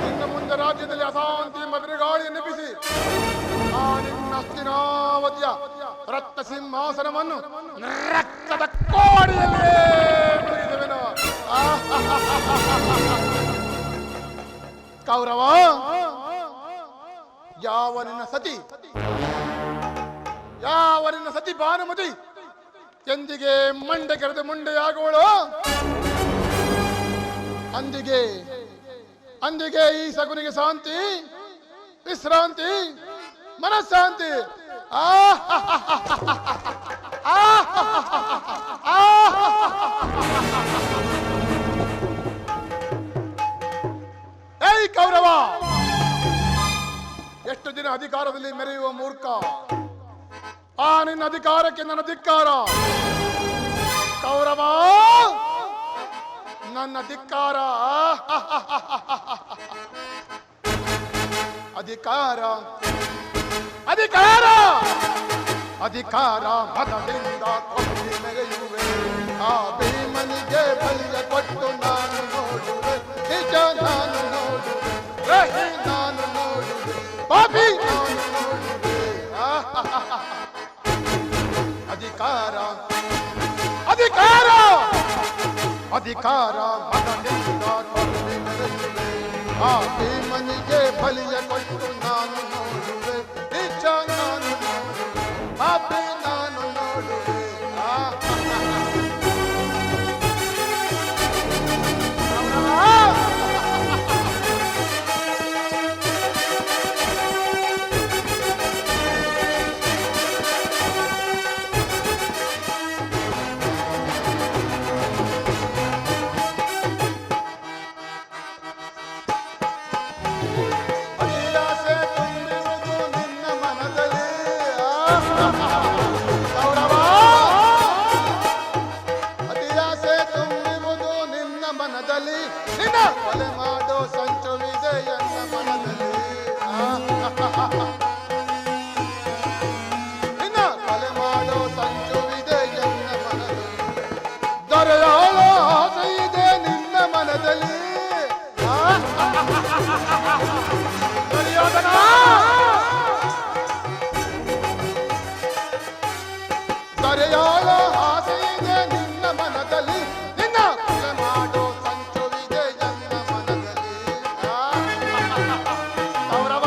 ಇನ್ನು ಮುಂದೆ ರಾಜ್ಯದಲ್ಲಿ ಅಶಾಂತಿ ಎಂಬ ಬಿರುಗಾಳಿಯನ್ನು ಎಬ್ಬಿಸಿ ಆ ನಿನ್ನ ಹಸ್ತಿನಾವತಿಯ ರಕ್ತ ಸಿಂಹಾಸನವನ್ನು ರಕ್ತದ ಕೋಡಿಯಲ್ಲೇ ಮುಳುಗಿಸುವೆನು. ಕೌರವ, ಯಾವ ನಿನ್ನ ಸತಿ ಭಾನುಮತಿ ಎಂದಿಗೆ ಮಂಡೆ ಕೆರೆದು ಮುಂಡೆಯಾಗುವಳು, ಅಂದಿಗೆ ಈ ಶಕುನಿಗೆ ಶಾಂತಿ, ವಿಶ್ರಾಂತಿ, ಮನಃಶಾಂತಿ. ಏಯ್ ಕೌರವ, ಎಷ್ಟು ದಿನ ಅಧಿಕಾರದಲ್ಲಿ ಮೆರೆಯುವ ಮೂರ್ಖ, ಆ ನಿನ್ನ ಅಧಿಕಾರಕ್ಕೆ ನನ್ನ ಧಿಕ್ಕಾರ. ಕೌರವ, ನನ್ನ ಧಿಕ್ಕಾರ. ಅಧಿಕಾರ ಮತದಿಂದ ಕೊಟ್ಟಿ ಮೆರೆಯುವೆ, ಆ ಭೀಮನಿಗೆ ಬಲಿಯ ಕೊಟ್ಟು ನಾನು ನೋಡುವೆ, ನಿಜ ನಾನು ನೋಡುವೆ, ನಾನು ನೋಡುವೆ, ಪಾಪಿ ನಾನು ನೋಡುವೆ. ಅಧಿಕಾರ ಮತದಿಂದ ಕೊಟ್ಟಿ ಮೆರೆಯುವೆ, ಆ ಭೀಮನಿಗೆ ಬಲಿಯ ಕೊಟ್ಟು ನಾನು ನೋಡುವೆ, ನಿಜ ನಾನು ನೋಡುವೆ, ಪಾಪಿ ನಾನು ನೋಡುವೆ. ಅತಿಯಾಸೆ ತುಂಬಿರುವುದು ನಿನ್ನ ಮನದಲ್ಲಿ, ನಿನ್ನ ಕೊಲೆ ಮಾಡೋ ಸಂಚುವಿದೆ ಎನ್ನ ಮನದಲ್ಲಿ, ನಿನ್ನ ಕೊಲೆ ಮಾಡೋ ಸಂಚುವಿದೆ ಎನ್ನ ಮನದಲ್ಲಿ, ದೊರೆಯಾಳೋ ಆಸೆ ಇದೆ ನಿನ್ನ ಮನದಲ್ಲಿ. ದುರ್ಯೋಧನ, ದೊರೆಯಾಳ ಆಸೆ ಇದೆ ನಿನ್ನ ಮನದಲ್ಲಿ, ನಿನ್ನ ಕೊಲೆ ಮಾಡೋ ಸಂಚುವಿದೆ ಎನ್ನ ಮನದಲ್ಲಿ. ಕೌರವ,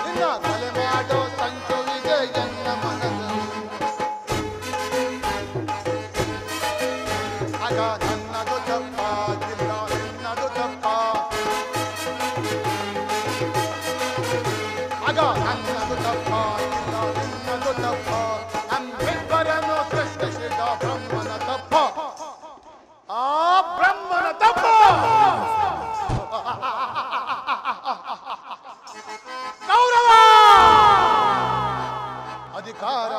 ನಿನ್ನ ಕೊಲೆ ಮಾಡೋ ಸಂಚುವಿದೆ ಎನ್ನ ಮನದಲ್ಲಿ. ಆಗ ನನ್ನದು ತಪ್ಪಾಗಿಲ್ಲ, ನಿನ್ನದು ತಪ್ಪ, ಆಗ ನನ್ನದು ತಪ್ಪಾಗಿಲ್ಲ, ನಿನ್ನದು ತಪ್ಪ, ನಮ್ಮಿಬ್ಬರನ್ನು ಸೃಷ್ಟಿಸಿದ ಬ್ರಹ್ಮನ ತಪ್ಪ, ಆ ಬ್ರಹ್ಮನ ತಪ್ಪ. ಕೌರವ, ಅಧಿಕಾರ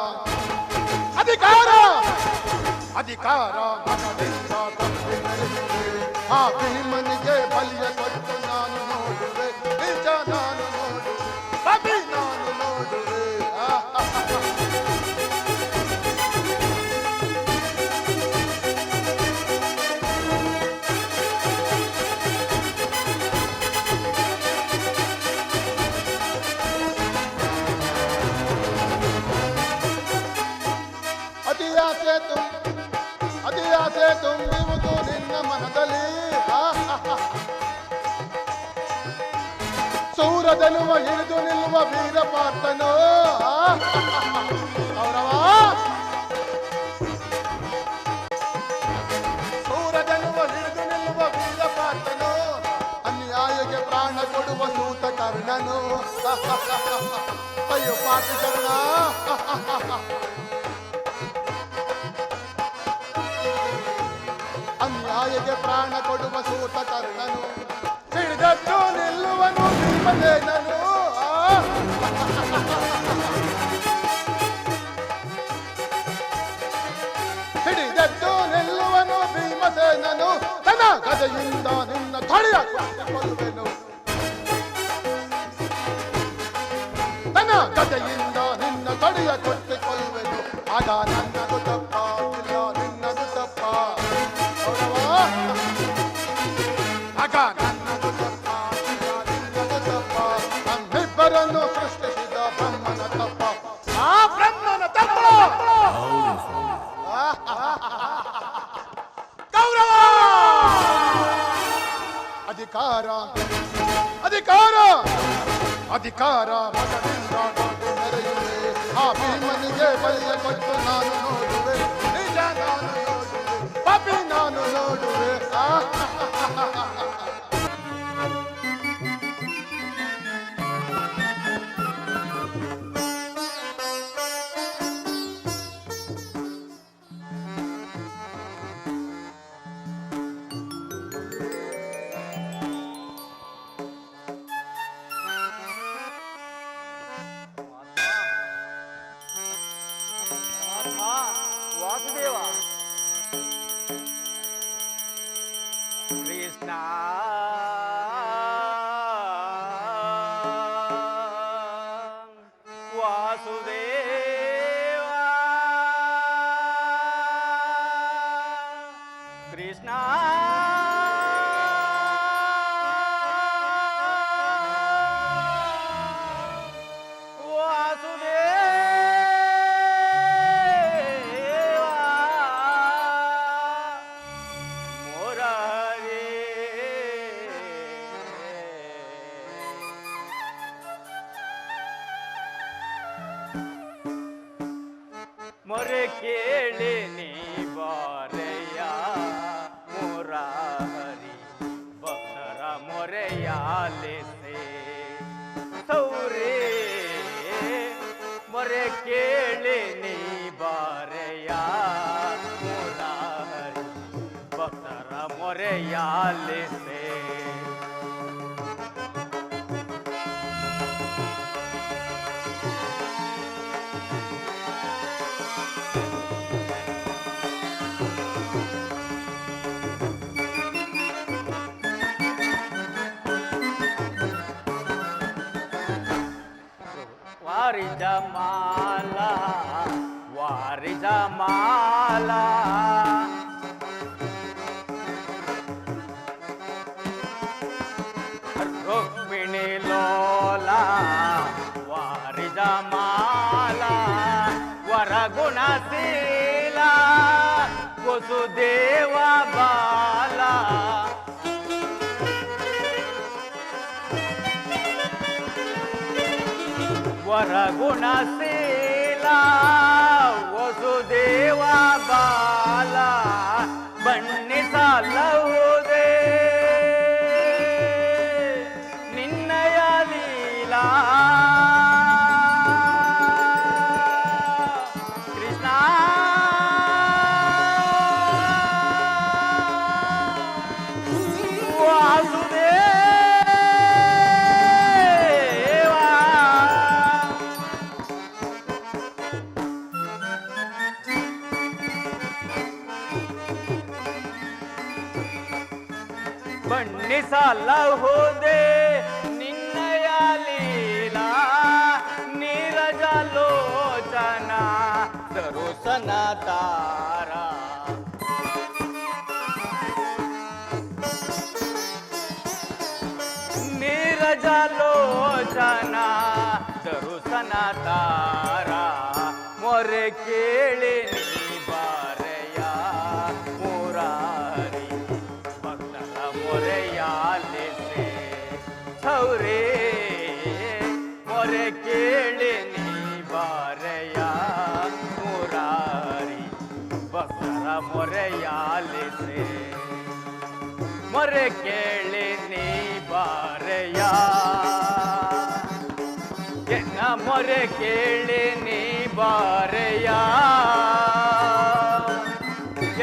ಮನದಿಂದ ಕೊಟ್ಟಿ ಮೆರೆಯುವೆ, ಆ ಭೀಮನಿಗೆ ಬಲಿಯ ಕೊಟ್ಟು ನಾನು ನೋಡುವೆ, ನಿಜ ನಾನು ನೋಡುವೆ, ಪಾಪಿ ನಾನು ಆಸೆ ತುಂಬುವುದು ನಿನ್ನ ಮನದಲ್ಲಿ ಸೂರದನುವ ಹಿಡಿದು ನಿಲ್ಲುವ ವೀರ ಪಾರ್ಥನು ಕೌರವ ಸೂರದನುವ ಹಿಡಿದು ನಿಲ್ಲುವ ವೀರ ಪಾರ್ಥನು ಅನ್ಯಾಯಕ್ಕೆ ಪ್ರಾಣ ಕೊಡುವ ಸೂತ ಕರ್ಣನು ಅಯ್ಯೋ ಪಾಪಿ ಕರ್ಣ ಅನ್ಯಾಯಕ್ಕೆ ಪ್ರಾಣ ಕೊಡುವ ಸೂತ ಕರ್ಣನು ಹಿಡಿದದ್ದು ನಿಲ್ಲುವನು ಭೀಮಸೇನನು ಹಿಡಿದದ್ದು ನಿಲ್ಲುವನು ಭೀಮಸೇನನು ತನ್ನ ಗದೆಯಿಂದ ನಿನ್ನ ತಡೆಯ ಕೊಲ್ಲುವೆನು ತನ್ನ ಗದೆಯಿಂದ ನಿನ್ನ ತಡೆಯ ಕೊಟ್ಟುಕೊಳ್ಳುವೆನು ಆಗ ನನ್ನದು ತಪ್ಪ ಇಲ್ಲ ನಿನ್ನದು ತಪ್ಪ ಆಗ ನನ್ನದು ತಪ್ಪ ಇಲ್ಲ ನಿನ್ನದು ತಪ್ಪ ನಮ್ಮಿಬ್ಬರನ್ನು ಸೃಷ್ಟಿಸಿದ ಬ್ರಹ್ಮನ ತಪ್ಪ ಆ ಬ್ರಹ್ಮನ ತಪ್ಪ ಕೌರವ ಅಧಿಕಾರ ಅಧಿಕಾರ ಅಧಿಕಾರ ಮಗನಿಂದ ಮೆರೆಯುವೆ ಆ ಭೀಮನಿಗೆ ಬಲಿಯ ಕೊಟ್ಟು ನಾನು ನೋಡುವೆ ನಿಜ ನಾನು ನೋಡುವೆ ಪಾಪಿ ನಾನು ನೋಡುವೆ ವಾಸುದೇವ ಕೃಷ್ಣ ವಾಸುದೇವ ಕೃಷ್ಣ ಮೊರೆ ಕೇಳಿ ನೀ ಬಾರಯ್ಯ ಮುರಾರಿ ಭಕ್ತರ ಮೊರೆಯಾಲಿಸೆ ಸೌರೇ ಮೊರೆ ಕೇಳಿ ನೀ ಬಾರಯ್ಯ ಮುರಾರಿ ಭಕ್ತರ ಮೊರೆಯಾಲಿಸೆ ವಾರಿಜಮಾಲ ವಾರಿಜಮಾಲ ರುಕ್ಮಿಣಿ ಲೋಲ ವಾರಿಜಮಾಲ ವರಗುಣಶೀಲ ವಸುದೇವ ಬಾಲ ವರಗುಣಶೀಲ ವಸುದೇವ ಬಾಲ ಬಣ್ಣಿಸಲಹುದೇ ನಿನ್ನಯ ಲೀಲಾ ಕೃಷ್ಣ ಬಣ್ಣಿಸಲಹುದೇ ನಿನ್ನಯ ಲೀಲಾ ನೀರಜಲೋಚನ ದರುಸನ ತಾರ ನೀರಜಲೋಚನ ದರುಸನ ತಾರ ಮೊರೆ ಕೇಳಿ ನೀ ಬಾರಯ್ಯ ಮೊರೆಯಾಲಿಸೆ ಮೊರೆ ಕೇಳಿ ನೀ ಬಾರೆಯ ಎನ್ನ ಮೊರೆ ಕೇಳಿ ನೀ ಬಾರೆಯ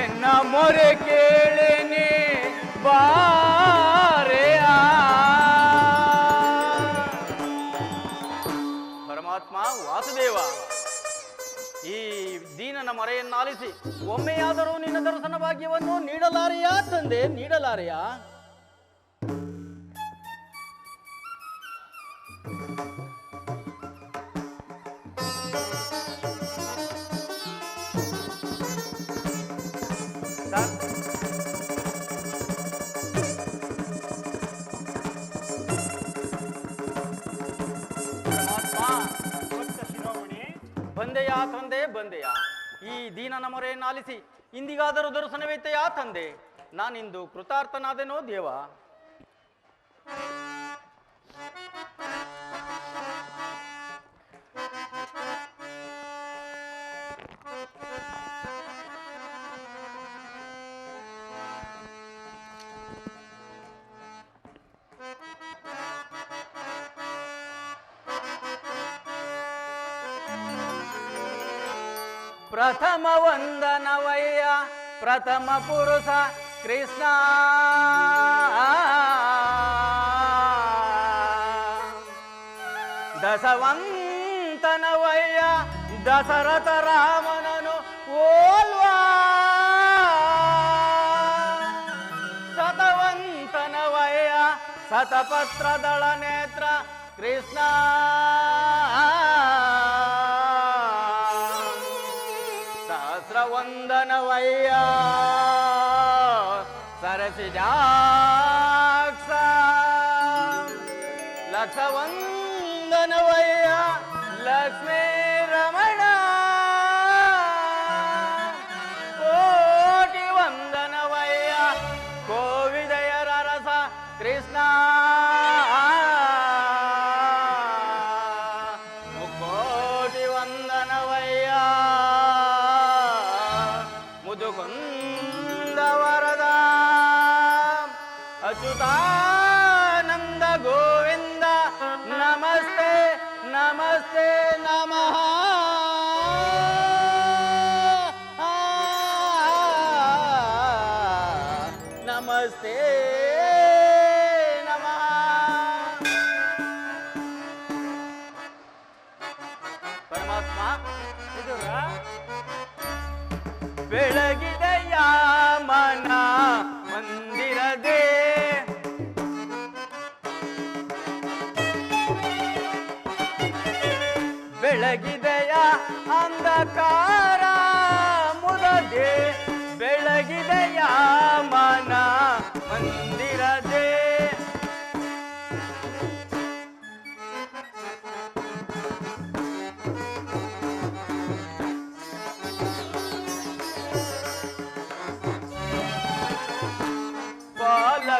ಎನ್ನ ಮೊರೆ ಕೇಳಿ ನೀ ಬಾರೆಯ ಪರಮಾತ್ಮ ವಾಸುದೇವ, ಈ ದೀನನ ಮೊರೆಯನ್ನಾಲಿಸಿ ಒಮ್ಮೆಯಾದರೂ ನಿನ್ನ ದರ್ಶನ ಭಾಗ್ಯವನ್ನು ನೀಡಲಾರೆಯಾ ತಂದೆ, ನೀಡಲಾರೆಯಾ? ಬಂದೆಯಾ ತಂದೆ, ಬಂದೆಯಾ? ಈ ದೀನನ ಮೊರೆಯನ್ನಾಲಿಸಿ ಇಂದಿಗಾದರೂ ದರ್ಶನವೈತೆಯಾ ತಂದೆ? ನಾನಿಂದು ಕೃತಾರ್ಥನಾದೆನೋ ದೇವ. ಪ್ರಥಮ ವಂದನವಯ್ಯ ಪ್ರಥಮ ಪುರುಷ ಕೃಷ್ಣ, ದಶವಂತನವಯ್ಯ ದಶರಥ ರಾಮನನು ಓಲ್ವಾ, ಶತವಂತನವಯ್ಯ ಶತಪತ್ರದಳ ನೇತ್ರ ಕೃಷ್ಣ, ಸಹಸ್ರವಂದನವಯ್ಯ ಸರಸಿಜಾಕ್ಷ, ಲಕ್ಷವಂದನವಯ್ಯ ಲಕ್ಷ್ಮೀ ರಮಣ, ಕೋಟಿ ವಂದನವಯ್ಯ ಕೋವಿದಯರ ರಸ ಕೃಷ್ಣ, ಮುಕ್ಕೋಟಿ ವಂದನವಯ್ಯ ಮುದುಕುಂದ ವರದ ಅಚ್ಯುತಾನಂದ ಗೋವಿಂದ, ನಮಸ್ತೆ ನಮಸ್ತೆ ನಮಃ. ನಮಸ್ತೆ ನಮಃ. ಪರಮಾತ್ಮ ಇದರ ಬೆಳಗಿದೆಯ ಮನ ಮಂದಿರದೆ, ಬೆಳಗಿದೆಯ ಅಂಧಕಾರ ಮುರದೆ, ಬೆಳಗಿದೆಯ ಮನ ಮಂದಿರದೆ,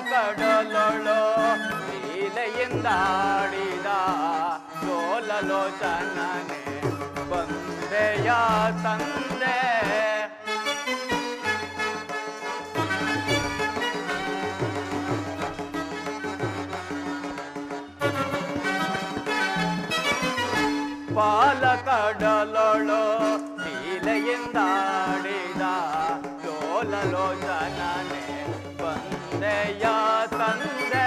ಕಡಲೊಳೋ ಲೀಲೆಯಿಂದಾಡಿದ ಲೋಲಲೋಚನನೆ ಬಂದೆಯ ತಂದೆ, ಪಾಲಕಡಲೊಳೋ ಲೀಲೆಯಿಂದಾಡಿದ ಲೋಲಲೋಚನನೆ ಬಂದೆಯ ತಂದೆ,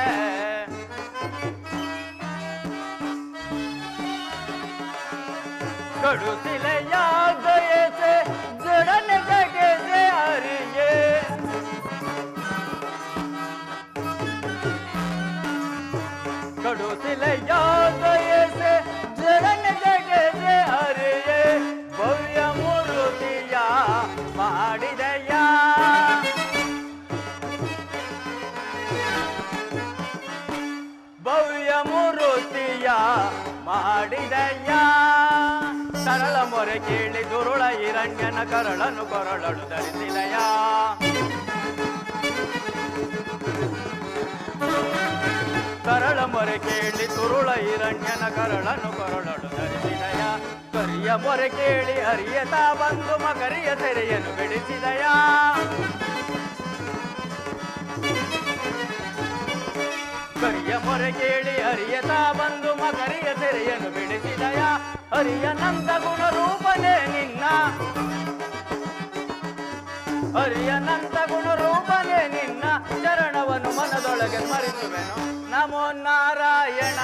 ಕಡುಸಿಲೆಯ ಗಯಸೆ ಜಡನೆ ಜಗಸೆ ಅರಿಯೇ, ಕಡುಸಿಲೆಯ ಗಯಸೆ ಜಡನೆ ಜಗಸೆ ಅರಿಯೇ, ಭವ್ಯ ಮೂರ್ತಿಯ ಮಾಡಿದೆಯ, ಭವ್ಯ ಮೂರ್ತಿಯ ಮಾಡಿದೆಯ, ಸರಳ ಮೊರೆ ಕೇಳಿ ದುರುಳ ಹಿರಣ್ಯನ ಕರಳನು ಕೊರಳಳು ಧರಿಸಿದೆಯ, ಸರಳ ಮೊರೆ ಕೇಳಿ ತುರುಳ ಹಿರಣ್ಯನ ಕರಳನು ಕೊರಳಳು ಧರಿಸಿದೆಯ, ಕರಿಯ ಕರಿಯ ಮೊರೆ ಕೇಳಿ ಅರಿಯತಾ ಬಂದು ಮಕರಿಯ ಸೆರೆಯನ್ನು ಬಿಡಿಸಿದಯ. ಕರಿಯ ಮೊರೆ ಕೇಳಿ ಅರಿಯತಾ ಬಂದು ಮಕರಿಯ ಸೆರೆಯನ್ನು ಬಿಡಿಸಿದಯ. ಹರಿಯನಂದ ಗುಣರೂಪನೇ ನಿನ್ನ, ಹರಿಯನಂದ ಗುಣರೂಪನೇ ನಿನ್ನ ಚರಣವನ್ನು ಮನದೊಳಗೆ ಸ್ಮರಿಸುವೆನು. ನಮೋ ನಾರಾಯಣ,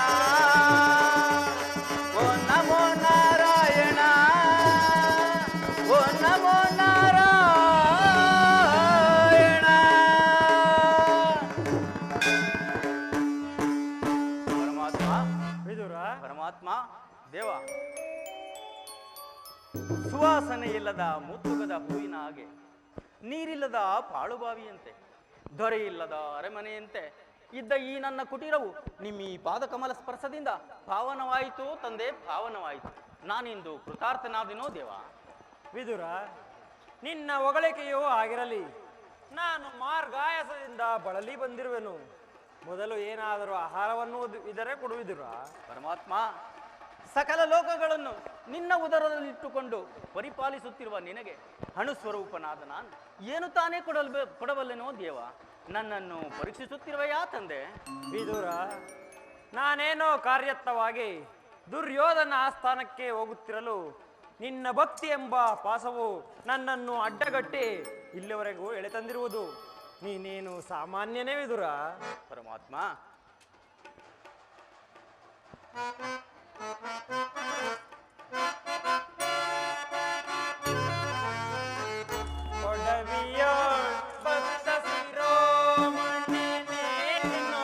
ಓ ನಮೋ ನಾರಾಯಣ, ಓ ನಮೋ ನಾರಾಯಣ. ಪರಮಾತ್ಮ ವಿದುರ, ಪರಮಾತ್ಮ ದೇವ, ಸುವಾಸನೆ ಇಲ್ಲದ ಮುತ್ತುಗದ ಹೂವಿನ ಹಾಗೆ, ನೀರಿಲ್ಲದ ಪಾಳುಬಾವಿಯಂತೆ, ದೊರೆ ಇಲ್ಲದ ಅರಮನೆಯಂತೆ ಇದ್ದ ಈ ನನ್ನ ಕುಟೀರವು ನಿಮ್ಮ ಈ ಪಾದಕಮಲ ಸ್ಪರ್ಶದಿಂದ ಪಾವನವಾಯಿತು ತಂದೆ, ಪಾವನವಾಯಿತು. ನಾನಿಂದು ಕೃತಾರ್ಥನಾದಿನೋ ದೇವ. ವಿದುರ, ನಿನ್ನ ಹೊಗಳಿಕೆಯೂ ಆಗಿರಲಿ, ನಾನು ಮಾರ್ಗಾಯಸದಿಂದ ಬಳಲಿ ಬಂದಿರುವೆನು. ಮೊದಲು ಏನಾದರೂ ಆಹಾರವನ್ನು ಇದರೇ ಕೊಡುವಿದುರ. ಪರಮಾತ್ಮ, ಸಕಲ ಲೋಕಗಳನ್ನು ನಿನ್ನ ಉದರದಲ್ಲಿಟ್ಟುಕೊಂಡು ಪರಿಪಾಲಿಸುತ್ತಿರುವ ನಿನಗೆ ಅಣುಸ್ವರೂಪನಾದ ನಾನು ಏನು ತಾನೇ ಕೊಡಬಲ್ಲೆನೋ ದೇವ. ನನ್ನನ್ನು ಪರೀಕ್ಷಿಸುತ್ತಿರುವೆಯಾ ತಂದೆ? ವಿದುರ, ನಾನೇನೋ ಕಾರ್ಯತ್ತವಾಗಿ ದುರ್ಯೋಧನ ಆಸ್ಥಾನಕ್ಕೆ ಹೋಗುತ್ತಿರಲು ನಿನ್ನ ಭಕ್ತಿ ಎಂಬ ಪಾಸವು ನನ್ನನ್ನು ಅಡ್ಡಗಟ್ಟಿ ಇಲ್ಲಿವರೆಗೂ ಎಳೆತಂದಿರುವುದು. ನೀನೇನು ಸಾಮಾನ್ಯನೇ ವಿದುರ? ಪರಮಾತ್ಮ, ಒಡವಿಯೋ ಭಕ್ತ ಶಿರೋಮಣಿ ನೀನು.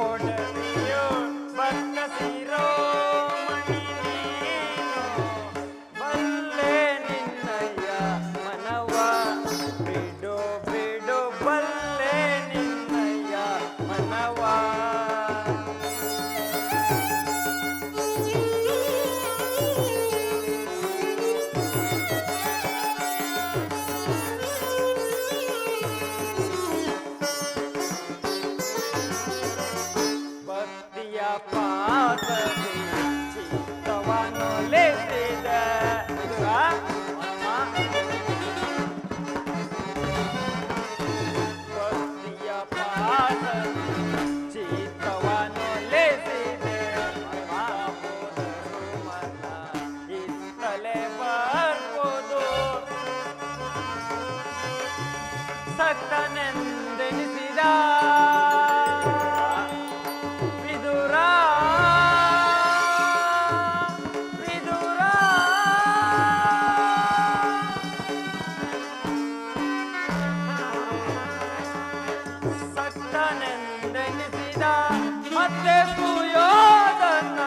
ಒಡವಿಯೋ ಭಕ್ತ ಶಿರೋಮಣಿ ನೀನು, ಬಲ್ಲೆ ನಿನ್ನಯ್ಯ ಮನವ ಬಿಡು ಬಿಡು, ಬಲ್ಲೆ ನಿನ್ನಯ್ಯ ಮನವ. ಭಕ್ತಿಯ ಪಾದದಿ ಚಿತ್ತವನ್ನು ಲೇಸಿದ ವಿದುರ. ಭಕ್ತಿಯ ಪಾದದಿ ಚಿತ್ತವನ್ನು ಲೇಸಿದೆ, ಮನ ಇತ್ತಲೇ ಬರ್ಬೋದು. ಸತ್ತನೆಂದೆನಿಸಿದ ವಿದುರ, ವಿದುರ. ಸತ್ತನೆಂದೆನಿಸಿದ ಮತ್ತೆ ಸುಯೋಧನ,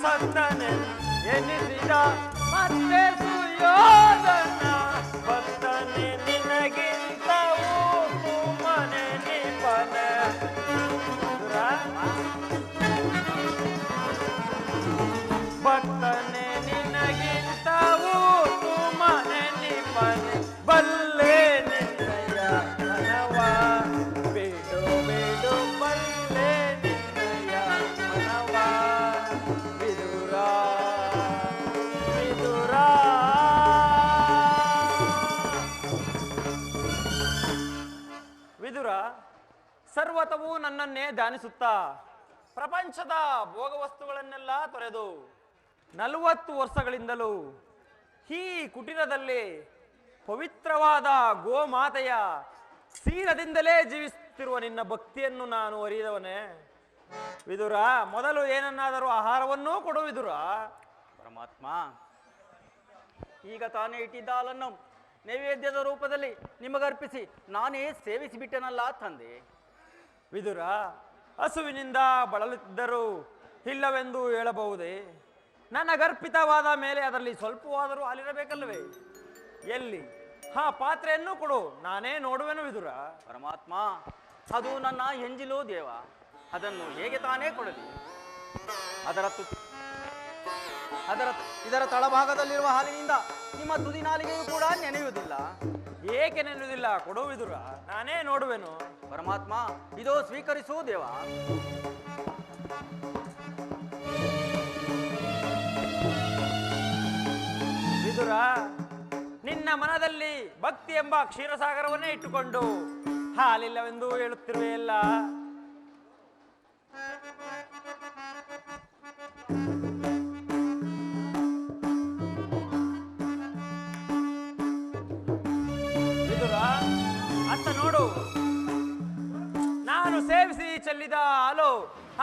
ಸತ್ತನೆಂದೆನಿಸಿದ ಮತ್ತೆ ಸುಯೋಧನ. ಭಕ್ತನೆ ನಿನಗಿಂತವೂ ತುಮನೆ ನಿಪನ. ಭಕ್ತನೆ ನಿನಗಿಂತವೂ ತುಮನೆ ನಿಪನೆ, ಬಲ್ಲೆ ನಿನ್ನಯ ಮನವ ಬಿಡು ಬಿಡು, ಬಲ್ಲೆ ನಿನ್ನಯ ಮನವ. ವಿದುರ, ವಿದುರ. ವಿದುರ, ಸರ್ವತವೂ ನನ್ನನ್ನೇ ಧ್ಯಾನಿಸುತ್ತಾ ಪ್ರಪಂಚದ ಭೋಗವಸ್ತುಗಳನ್ನೆಲ್ಲ ತೊರೆದು 40 ವರ್ಷಗಳಿಂದಲೂ ಈ ಕುಟೀರದಲ್ಲಿ ಪವಿತ್ರವಾದ ಗೋಮಾತೆಯ ಕ್ಷೀರದಿಂದಲೇ ಜೀವಿಸುತ್ತಿರುವ ನಿನ್ನ ಭಕ್ತಿಯನ್ನು ನಾನು ಅರಿಯದವನೇ. ವಿದುರ, ಮೊದಲು ಏನನ್ನಾದರೂ ಆಹಾರವನ್ನೂ ಕೊಡು ವಿದುರ. ಪರಮಾತ್ಮ, ಈಗ ತಾನೇ ಇಟ್ಟಿದ್ದ ಹಾಲನ್ನು ನೈವೇದ್ಯದ ರೂಪದಲ್ಲಿ ನಿಮಗರ್ಪಿಸಿ ನಾನೇ ಸೇವಿಸಿಬಿಟ್ಟೆನಲ್ಲ ತಂದೆ. ವಿದುರ, ಹಸುವಿನಿಂದ ಬಳಲುತ್ತಿದ್ದರೂ ಇಲ್ಲವೆಂದು ಹೇಳಬಹುದೇ? ನನಗರ್ಪಿತವಾದ ಮೇಲೆ ಅದರಲ್ಲಿ ಸ್ವಲ್ಪವಾದರೂ ಹಾಲಿರಬೇಕಲ್ಲವೇ? ಎಲ್ಲಿ ಆ ಪಾತ್ರೆಯನ್ನು ಕೊಡು, ನಾನೇ ನೋಡುವೆನು ವಿದುರ. ಪರಮಾತ್ಮ, ಅದು ನನ್ನ ಎಂಜಿಲು ದೇವ, ಅದನ್ನು ಹೇಗೆ ತಾನೇ ಕೊಡಲಿ? ಇದರ ತಳಭಾಗದಲ್ಲಿರುವ ಹಾಲಿನಿಂದ ನಿಮ್ಮ ತುದಿ ನಾಲಿಗೆಯೂ ಕೂಡ ನೆನೆಯುವುದಿಲ್ಲ. ಏಕೆ ನೆನ್ನುವುದಿಲ್ಲ, ಕೊಡು ವಿದುರ, ನಾನೇ ನೋಡುವೆನು. ಪರಮಾತ್ಮ ಇದೋ ಸ್ವೀಕರಿಸು ದೇವ. ವಿದುರ, ನಿನ್ನ ಮನದಲ್ಲಿ ಭಕ್ತಿ ಎಂಬ ಕ್ಷೀರಸಾಗರವನ್ನೇ ಇಟ್ಟುಕೊಂಡು ಹಾಲಿಲ್ಲವೆಂದು ಹೇಳುತ್ತಿರುವೆಯಲ್ಲ. ವಿದುರ, ಅತ್ತ ನೋಡು, ನಾನು ಸೇವಿಸಿ ಚೆಲ್ಲಿದ ಹಾಲು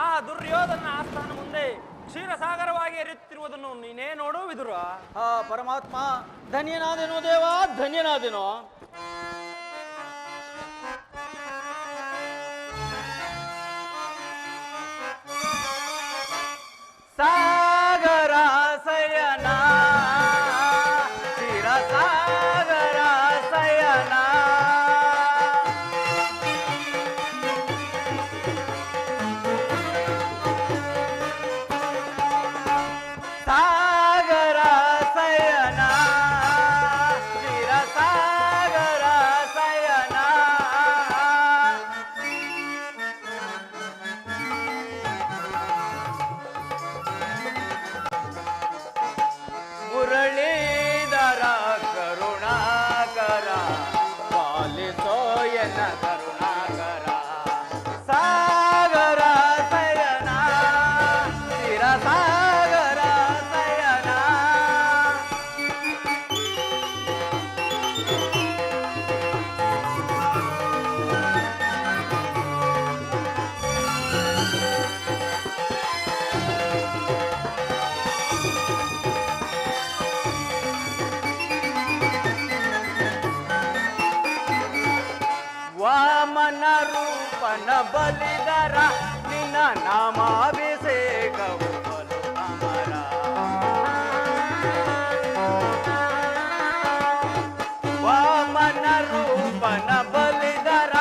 ಆ ದುರ್ಯೋಧನ ಆಸ್ಥಾನ ಮುಂದೆ ಕ್ಷೀರಸಾಗರವಾಗಿ ಎರಿಯುತ್ತಿರುವುದನ್ನು ನೀನೇ ನೋಡು ವಿದುರ. ಪರಮಾತ್ಮ ಧನ್ಯನಾದೆನೋ ದೇವ, ಧನ್ಯನಾದೆನೋ. ಸಾಗರ ಸಯನ ಕ್ಷೀರಸಾಗರ ಸಯನ ಸಾಗರ ಸಯನ ಕ್ಷೀರಸಾಗರ ಸಯನ ಮುರಳೀಧರ ಕರುಣಾಕರ ಪಾಲಿಸೋಯನ ಕರುಣಾಕರ ಸಾಗರ ಸಯನ ಕ್ಷೀರಸಾಗರ ಸಯನ ವಾಮನ ರೂಪನ ಬಲಿದರ ನಿನ್ನ ನಾಮಾಭಿಷೇಕವು ಬಲು ಅಮರ. ವಾಮನ ರೂಪನ ಬಲಿದರ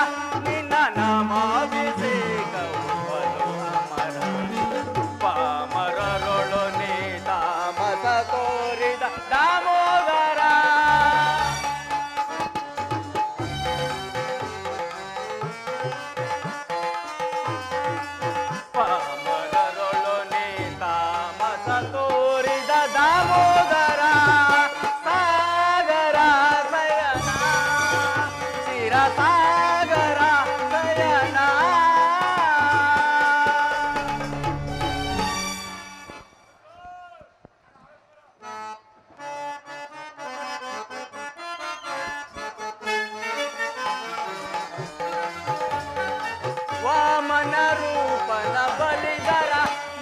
ನಿನ್ನ ನಾಮಾಭಿಷೇಕವು ಬಲು ಅಮರ. ಪಾಮರರೊಳು ನೀ ತಾಮಸ ತೋರಿದ ದಾಮೋದರ. ಪಾಮರರೊಳು ನೀ ತಾಮಸ ತೋರಿದ ದಾಮೋದರ. ಸಾಗರ ಸಯನ ಕ್ಷೀರಸಾಗರ ಸಯನ. ವಾಮನ ರೂಪನ ಬಲಿದರ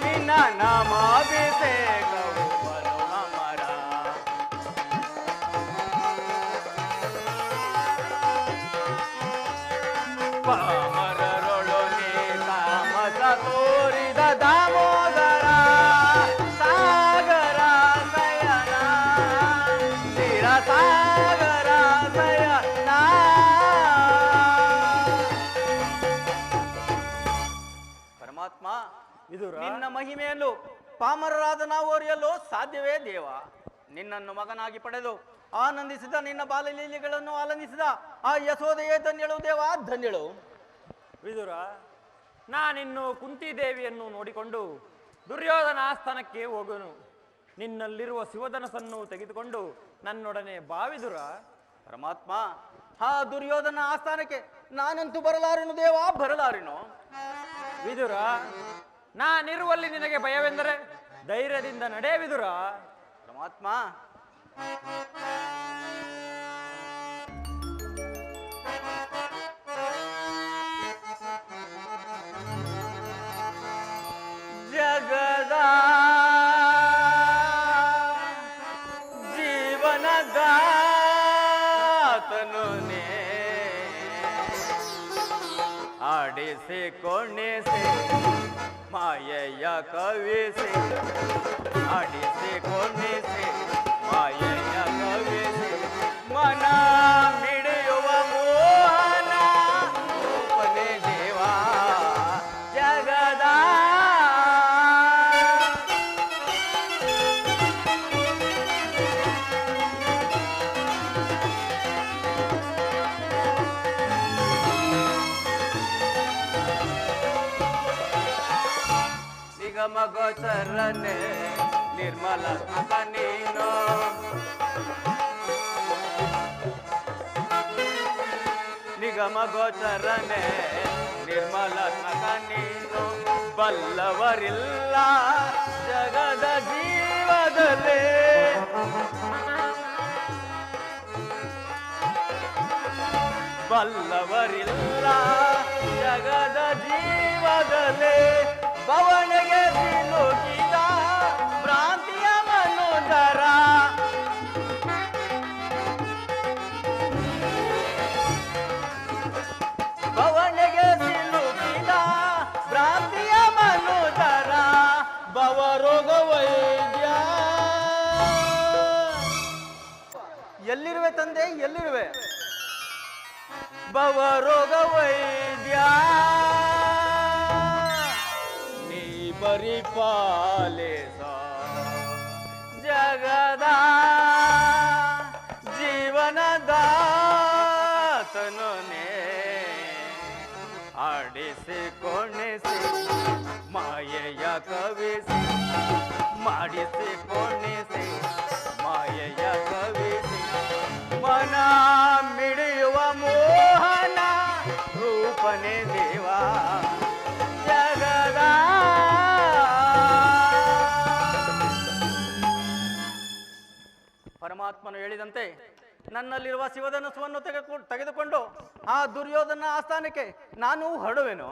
ನಿನ್ನ ನಾಮಾಭಿಷೇಕವು ಬಲು ಅಮರ. ಪಾಮರರೊಳು ನೀ ತಾಮಸ ತೋರಿದ ದಾಮೋದರ. ಸಾಗರ ಸಯನ ಕ್ಷೀರಸಾಗರ ಸಯನ. ಪರಮಾತ್ಮ ವಿದುರ, ನಿನ್ನ ಮಹಿಮೆಯನ್ನು ಪಾಮರರಾದ ನಾವು ಅರಿಯಲು ಸಾಧ್ಯವೇ ದೇವ? ನಿನ್ನನ್ನು ಮಗನಾಗಿ ಪಡೆದು ಆನಂದಿಸಿದ ನಿನ್ನ ಬಾಲಲೀಲೆಗಳನ್ನು ಆನಂದಿಸಿದ ಆ ಯಶೋದೆಯೇ ಧನ್ಯಳು ದೇವ, ಧನ್ಯಳು. ವಿದುರ, ನಾನಿನ್ನು ಕುಂತಿದೇವಿಯನ್ನು ನೋಡಿಕೊಂಡು ದುರ್ಯೋಧನ ಆಸ್ಥಾನಕ್ಕೆ ಹೋಗುನು. ನಿನ್ನಲ್ಲಿರುವ ಶಿವಧನಸನ್ನು ತೆಗೆದುಕೊಂಡು ನನ್ನೊಡನೆ ಬಾವಿದುರ. ಪರಮಾತ್ಮ ಆ ದುರ್ಯೋಧನ ಆಸ್ಥಾನಕ್ಕೆ ನಾನಂತೂ ಬರಲಾರೆನು ದೇವ, ಬರಲಾರೆನು. ವಿದುರ, ನಾನಿರುವಲ್ಲಿ ನಿನಗೆ ಭಯವೆಂದರೆ ಧೈರ್ಯದಿಂದ ನಡೆ ವಿದುರ. ಪರಮಾತ್ಮ ಜಗದ ಜೀವನದಾತನು ನೇ ಆಡಿಸಿ ಕೊಣಿಸಿ ಮಾಯೆಯ ಕವಿಸಿ ಆಡಿಸಿ ಕೊಣಿಸಿ ಮಾಯೆಯ ಕವಿಸಿ ಮನ ಮಿಡಿಯುವ ಮೋಹನ ರೂಪನೆ ದೇವ ಜಗದ. ನಿಗಮ ಗೋಚರನೆ ನಿರ್ಮಲಾತ್ಮಕ ನೀನು ನಿಗಮ ಗೋಚರನೆ ನಿರ್ಮಲಾತ್ಮಕ ನೀನು ಬಲ್ಲವರಿಲ್ಲ ಜಗದ ಜೀವದಲ್ಲಿ ಬಲ್ಲವರಿಲ್ಲ ಜಗದ ಜೀವದಲ್ಲಿ ಬವಣೆಗೆ ಸಿಲುಕಿದ ಭ್ರಾಂತಿಯ ಮನುಜರ ಬವಣೆಗೆ ಸಿಲುಕಿದ ಭ್ರಾಂತಿಯ ಮನುಜರ ಬವರೋಗ ವೈದ್ಯ ಎಲ್ಲಿರುವೆ ತಂದೆ ಎಲ್ಲಿರುವೆ ಭವರೋಗ ವೈದ್ಯ ನೀ ಪರಿಪಾಲಿಸ ಜಗದ ಜೀವನದಾತನು ನೇ ಆಡಿಸಿ ಕೊಣಿಸಿ ಮಾಯೆಯ ಕವಿಸಿ ಮಾಡಿಸಿ ಕೊಣಿಸಿ ಮಾಯೆಯ ಕವಿಸಿ ಮನ ಮಿಡಿಯುವ ಮೋಹನ ರೂಪನೆ ದೇವ ಜಗದ ಪರಮಾತ್ಮನು ಹೇಳಿದಂತೆ ನನ್ನಲ್ಲಿರುವ ಶಿವಧನುಸ್ಸನ್ನು ತೆಗೆದುಕೊಂಡು ಆ ದುರ್ಯೋಧನ ಆಸ್ಥಾನಕ್ಕೆ ನಾನು ಹೊರಡುವೆನು.